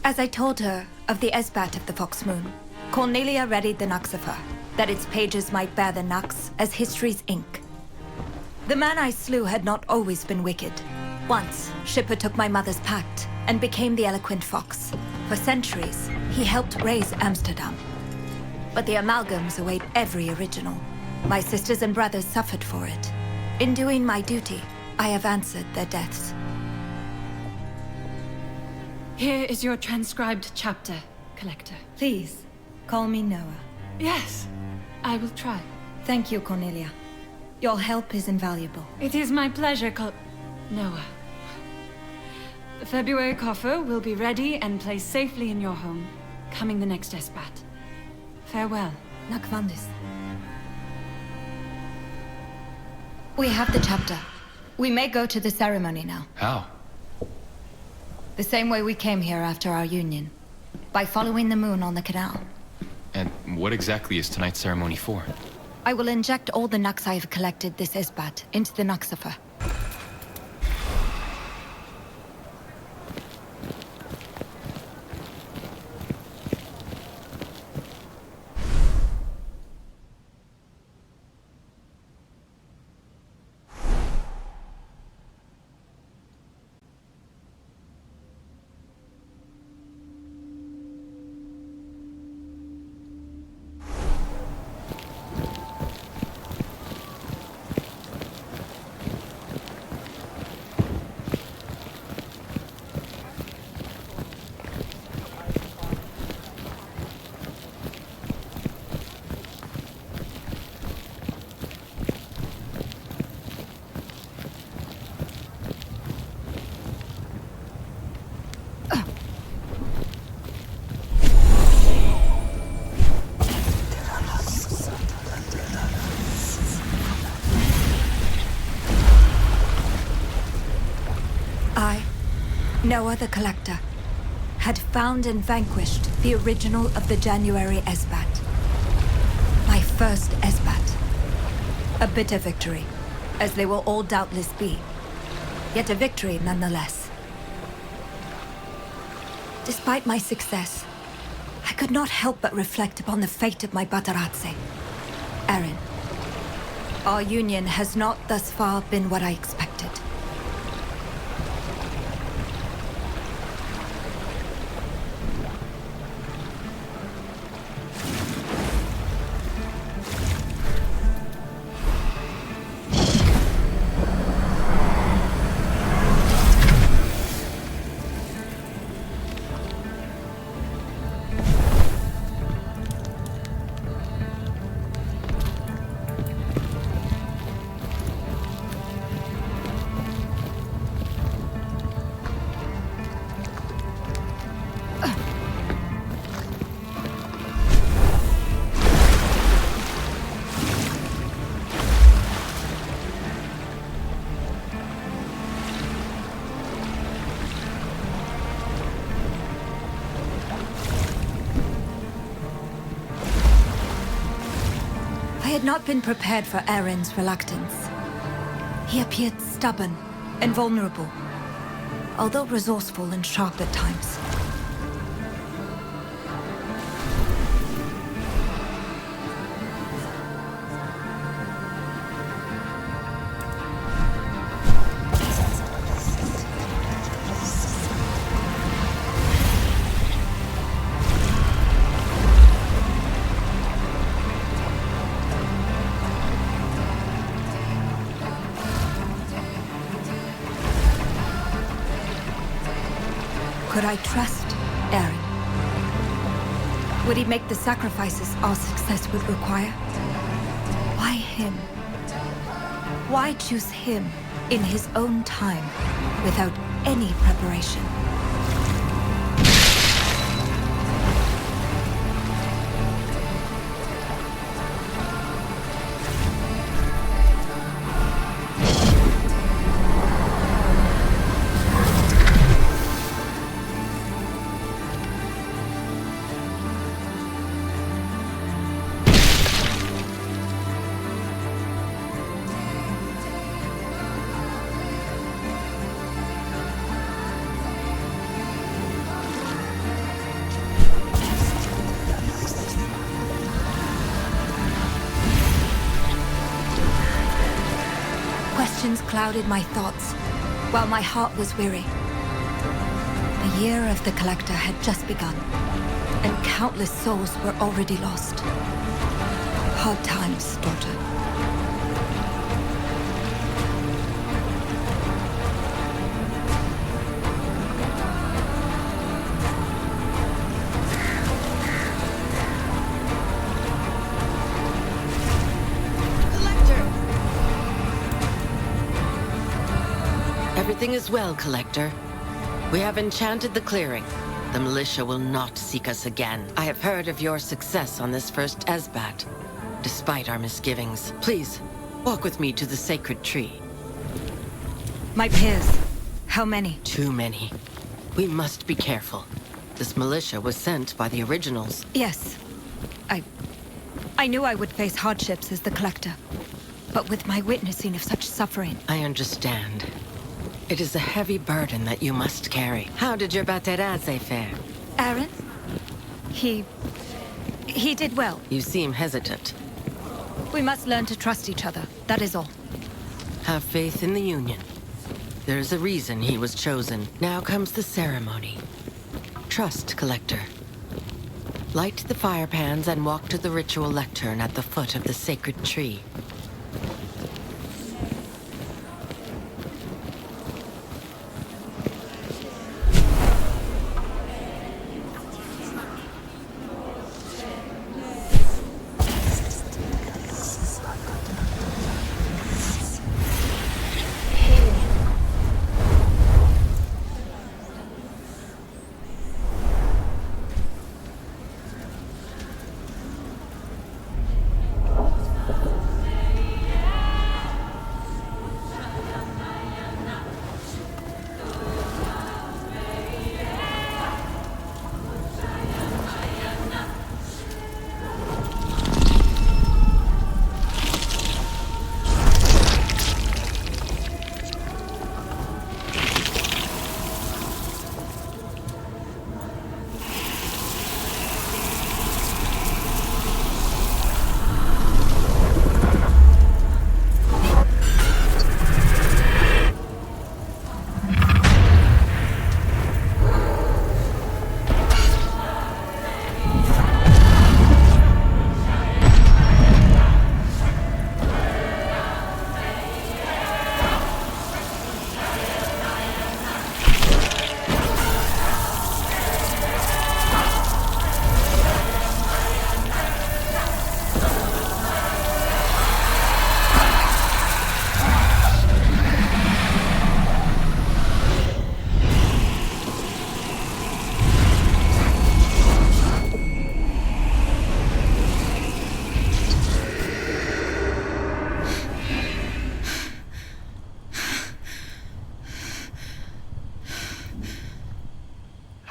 As I told her of the Esbat of the Fox Moon, Cornelia readied the Nuxifer, that its pages might bear the Nux as history's ink. The man I slew had not always been wicked. Once, Shipper took my mother's pact and became the eloquent fox. For centuries, he helped raise Amsterdam. But the amalgams await every original. My sisters and brothers suffered for it. In doing my duty, I have answered their deaths. Here is your transcribed chapter, Collector. Please, call me Noah. Yes, I will try. Thank you, Cornelia. Your help is invaluable. It is my pleasure, Noah. The February coffer will be ready and placed safely in your home, coming the next Esbat. Farewell. Nakvandis. We have the chapter. We may go to the ceremony now. How? The same way we came here after our union. By following the moon on the canal. And what exactly is tonight's ceremony for? I will inject all the Nux I have collected this Esbat into the Nuxifer. Noah the Collector had found and vanquished the original of the January Esbat. My first Esbat. A bitter victory, as they will all doubtless be. Yet a victory nonetheless. Despite my success, I could not help but reflect upon the fate of my Batarazze, Eren. Our union has not thus far been what I expected. I had not been prepared for Eren's reluctance. He appeared stubborn and vulnerable, although resourceful and sharp at times. Could I trust Eren? Would he make the sacrifices our success would require? Why him? Why choose him in his own time, without any preparation? Questions clouded my thoughts, while my heart was weary. The year of the Collector had just begun, and countless souls were already lost. Hard times, daughter. Everything is well, Collector. We have enchanted the clearing. The militia will not seek us again. I have heard of your success on this first Esbat. Despite our misgivings, please, walk with me to the sacred tree. My peers. How many? Too many. We must be careful. This militia was sent by the originals. Yes. I knew I would face hardships as the Collector. But with my witnessing of such suffering... I understand. It is a heavy burden that you must carry. How did your Batarazze fare? Eren? He did well. You seem hesitant. We must learn to trust each other, that is all. Have faith in the Union. There is a reason he was chosen. Now comes the ceremony. Trust, Collector. Light the fire pans and walk to the ritual lectern at the foot of the sacred tree.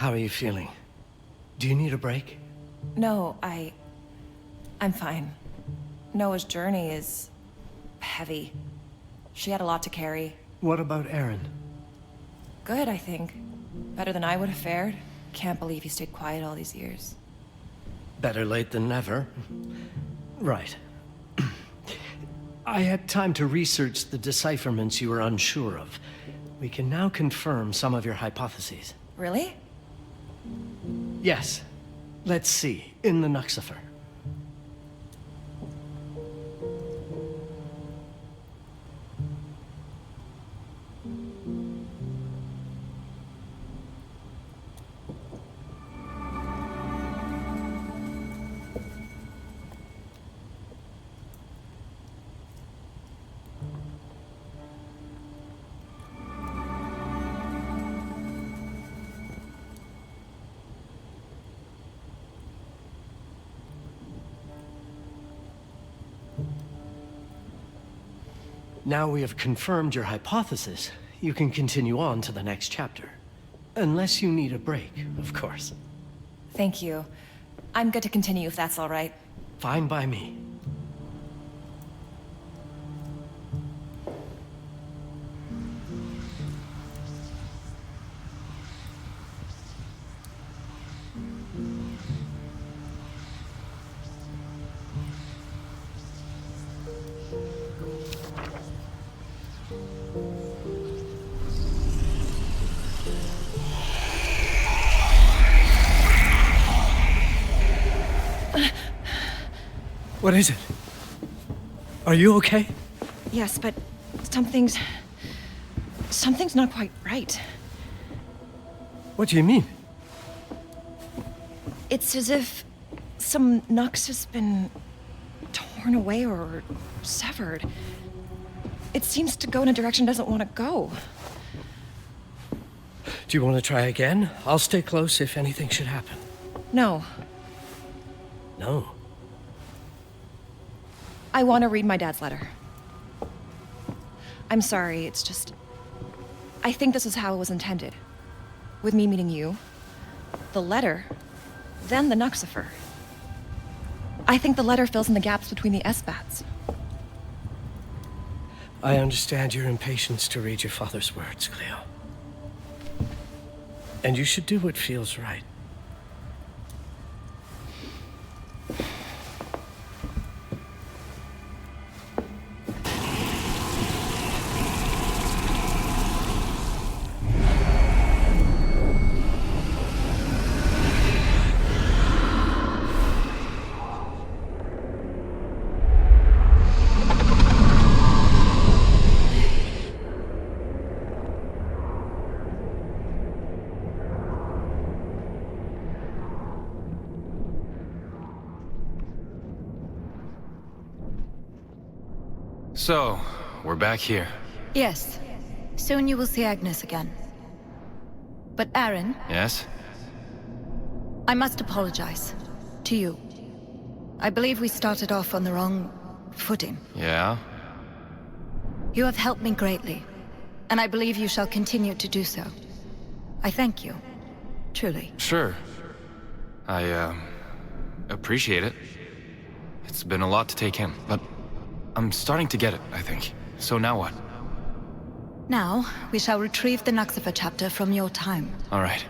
How are you feeling? Do you need a break? No, I'm fine. Noah's journey is heavy. She had a lot to carry. What about Aaron? Good, I think. Better than I would have fared. Can't believe he stayed quiet all these years. Better late than never. Right. I had time to research the decipherments you were unsure of. We can now confirm some of your hypotheses. Really? Yes. Let's see. In the Nuxifer. Now we have confirmed your hypothesis, you can continue on to the next chapter. Unless you need a break, of course. Thank you. I'm good to continue if that's all right. Fine by me. What is it? Are you okay? Yes, but something's not quite right. What do you mean? It's as if some Nux has been torn away or severed. It seems to go in a direction it doesn't want to go. Do you want to try again? I'll stay close if anything should happen. No. No? I want to read my dad's letter. I'm sorry, it's just... I think this is how it was intended. With me meeting you, the letter, then the Nuxifer. I think the letter fills in the gaps between the S-bats. I understand your impatience to read your father's words, Cleo. And you should do what feels right. So, we're back here. Yes. Soon you will see Agnes again. But Aaron, Yes? I must apologize. To you. I believe we started off on the wrong footing. Yeah? You have helped me greatly, and I believe you shall continue to do so. I thank you. Truly. Sure. I, appreciate it. It's been a lot to take in, but I'm starting to get it, I think. So now what? Now, we shall retrieve the Nuxifer chapter from your time. All right.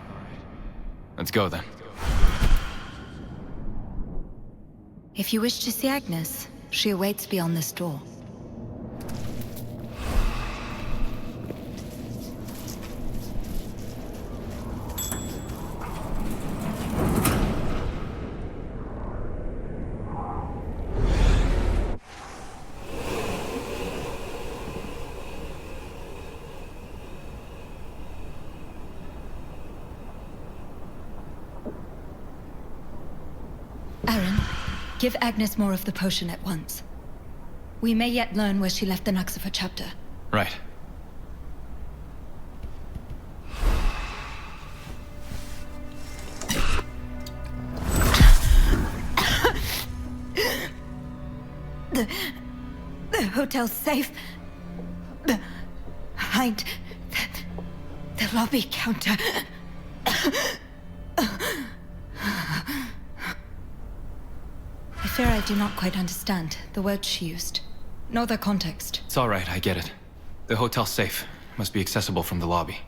Let's go then. If you wish to see Agnes, she awaits beyond this door. Aaron, give Agnes more of the potion at once. We may yet learn where she left the Nuxifer chapter. Right. The hotel's safe. Behind the lobby counter. fear I do not quite understand the words she used, nor their context. It's all right, I get it. The hotel's safe. Must be accessible from the lobby.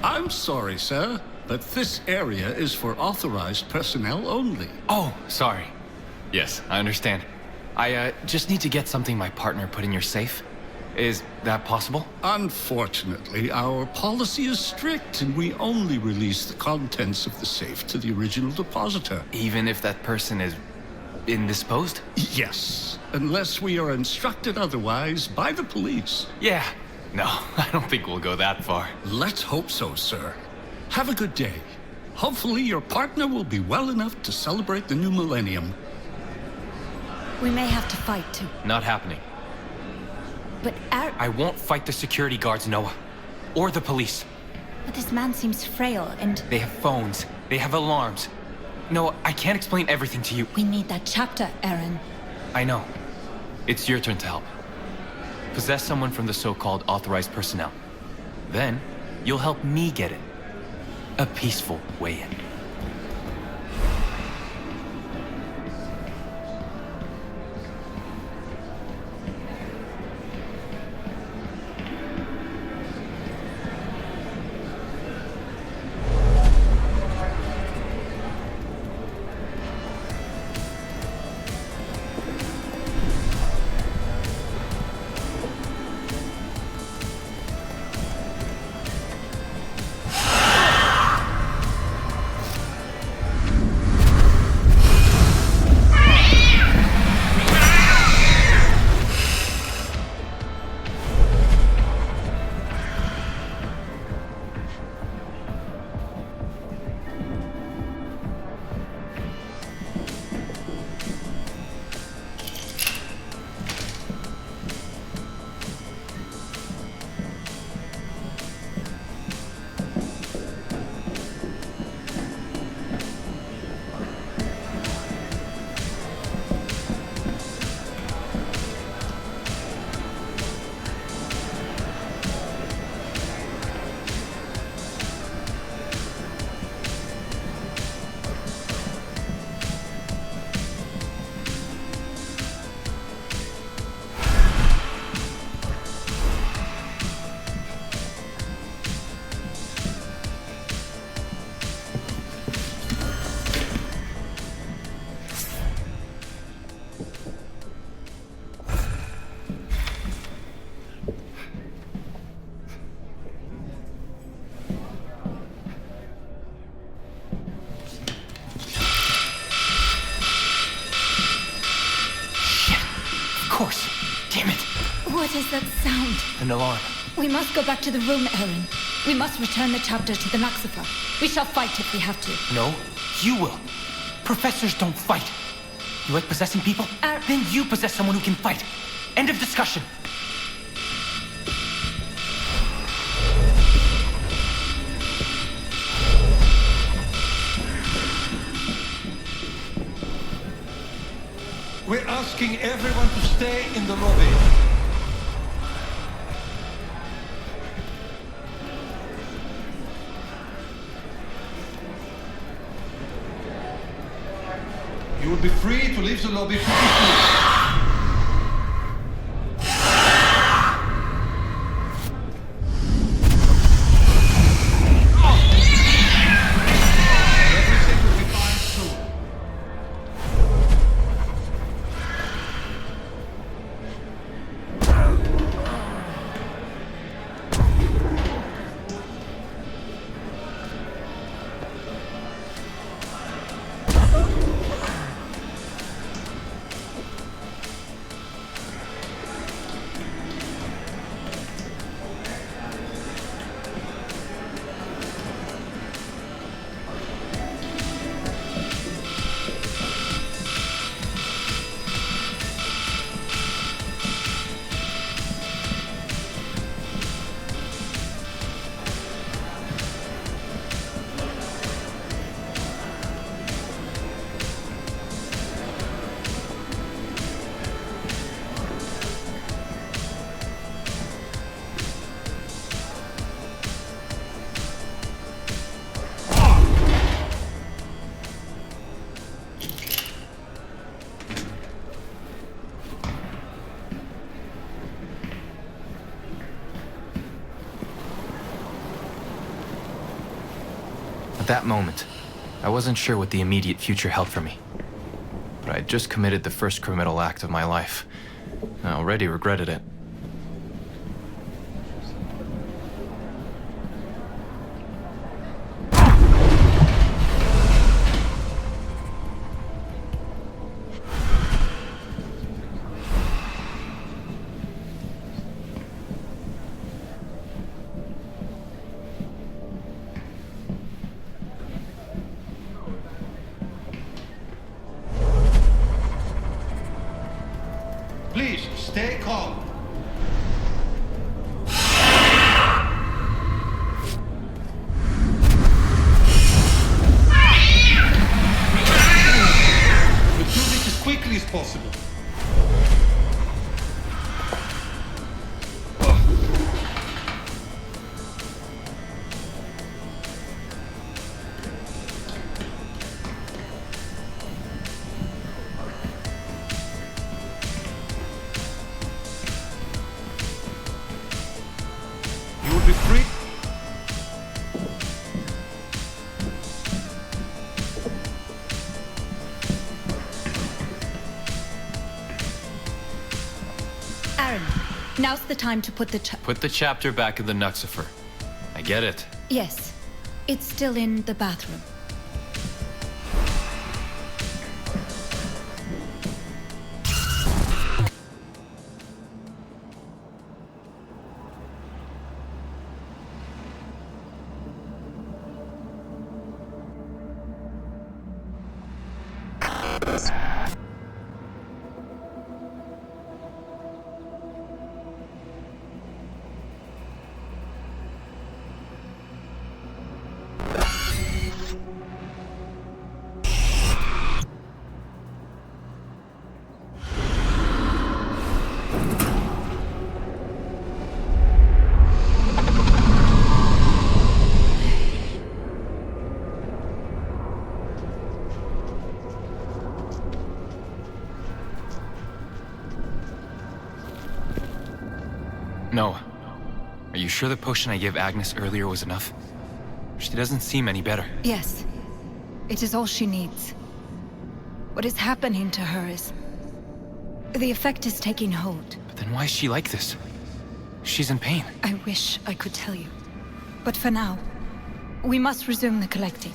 I'm sorry, sir, but this area is for authorized personnel only. Oh, sorry. Yes, I understand. I just need to get something my partner put in your safe. Is that possible? Unfortunately, our policy is strict, and we only release the contents of the safe to the original depositor. Even if that person is indisposed? Yes, unless we are instructed otherwise by the police. Yeah. No, I don't think we'll go that far. Let's hope so, sir. Have a good day. Hopefully your partner will be well enough to celebrate the new millennium. We may have to fight, too. Not happening. But I won't fight the security guards, Noah. Or the police. But this man seems frail and... They have phones. They have alarms. Noah, I can't explain everything to you. We need that chapter, Aaron. I know. It's your turn to help. Possess someone from the so-called authorized personnel. Then, you'll help me get it. A peaceful way in. What is that sound? An alarm. We must go back to the room, Aaron. We must return the chapter to the Naxifer. We shall fight if we have to. No, you will. Professors don't fight. You like possessing people? Then you possess someone who can fight. End of discussion. We ask asking everyone to stay in the lobby. You will be free to leave the lobby pretty soon. At that moment, I wasn't sure what the immediate future held for me. But I'd just committed the first criminal act of my life. I already regretted it. Please, stay calm. We'll do this as quickly as possible. Now's the time to put the Put the chapter back in the Nuxifer. I get it. Yes. It's still in the bathroom. Noah, are you sure the potion I gave Agnes earlier was enough? She doesn't seem any better. Yes. It is all she needs. What is happening to her is... the effect is taking hold. But then why is she like this? She's in pain. I wish I could tell you. But for now, we must resume the collecting.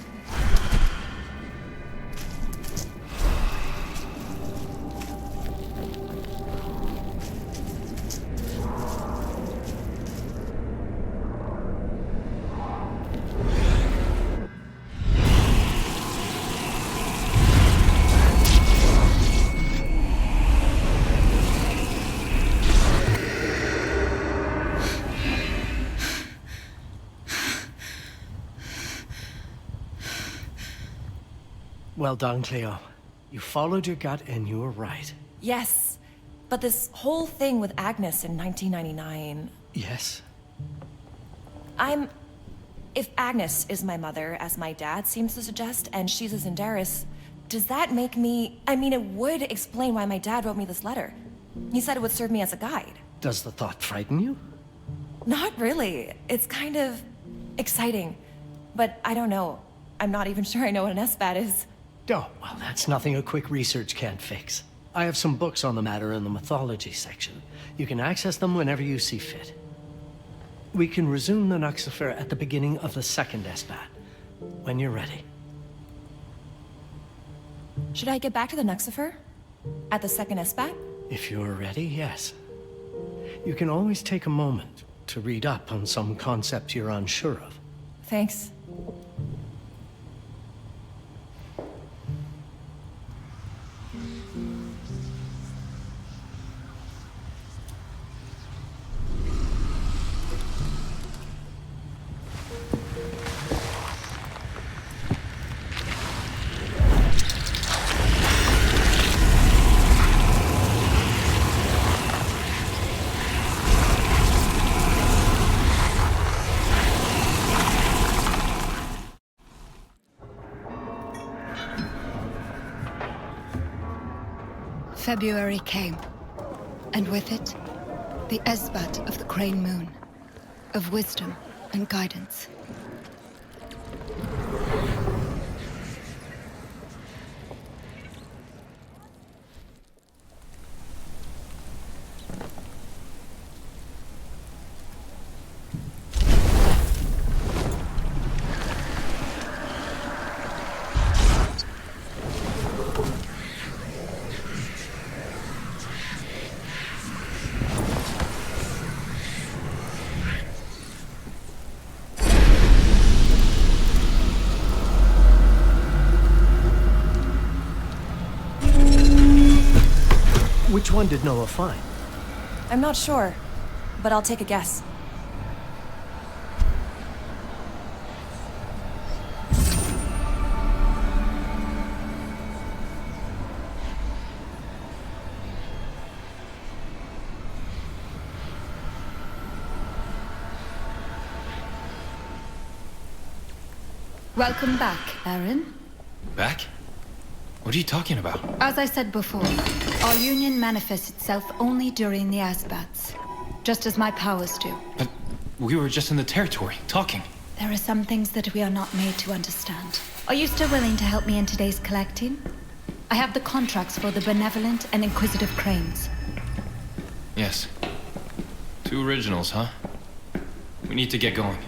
Well done, Cleo. You followed your gut and you were right. Yes, but this whole thing with Agnes in 1999... Yes? If Agnes is my mother, as my dad seems to suggest, and she's a Zendaris, does that make me... I mean, it would explain why my dad wrote me this letter. He said it would serve me as a guide. Does the thought frighten you? Not really. It's kind of exciting. But I don't know. I'm not even sure I know what an SBAT is. Oh, well, that's nothing a quick research can't fix. I have some books on the matter in the mythology section. You can access them whenever you see fit. We can resume the Nuxifer at the beginning of the second SBAT, when you're ready. Should I get back to the Nuxifer? At the second SBAT? If you're ready, yes. You can always take a moment to read up on some concepts you're unsure of. Thanks. February came, and with it, the Esbat of the Crane Moon, of wisdom and guidance. Which one did Noah find? I'm not sure, but I'll take a guess. Welcome back, Aaron. Back? What are you talking about? As I said before, our union manifests itself only during the Asbats, just as my powers do. But we were just in the territory, talking. There are some things that we are not made to understand. Are you still willing to help me in today's collecting? I have the contracts for the benevolent and inquisitive cranes. Yes. 2 originals, huh? We need to get going.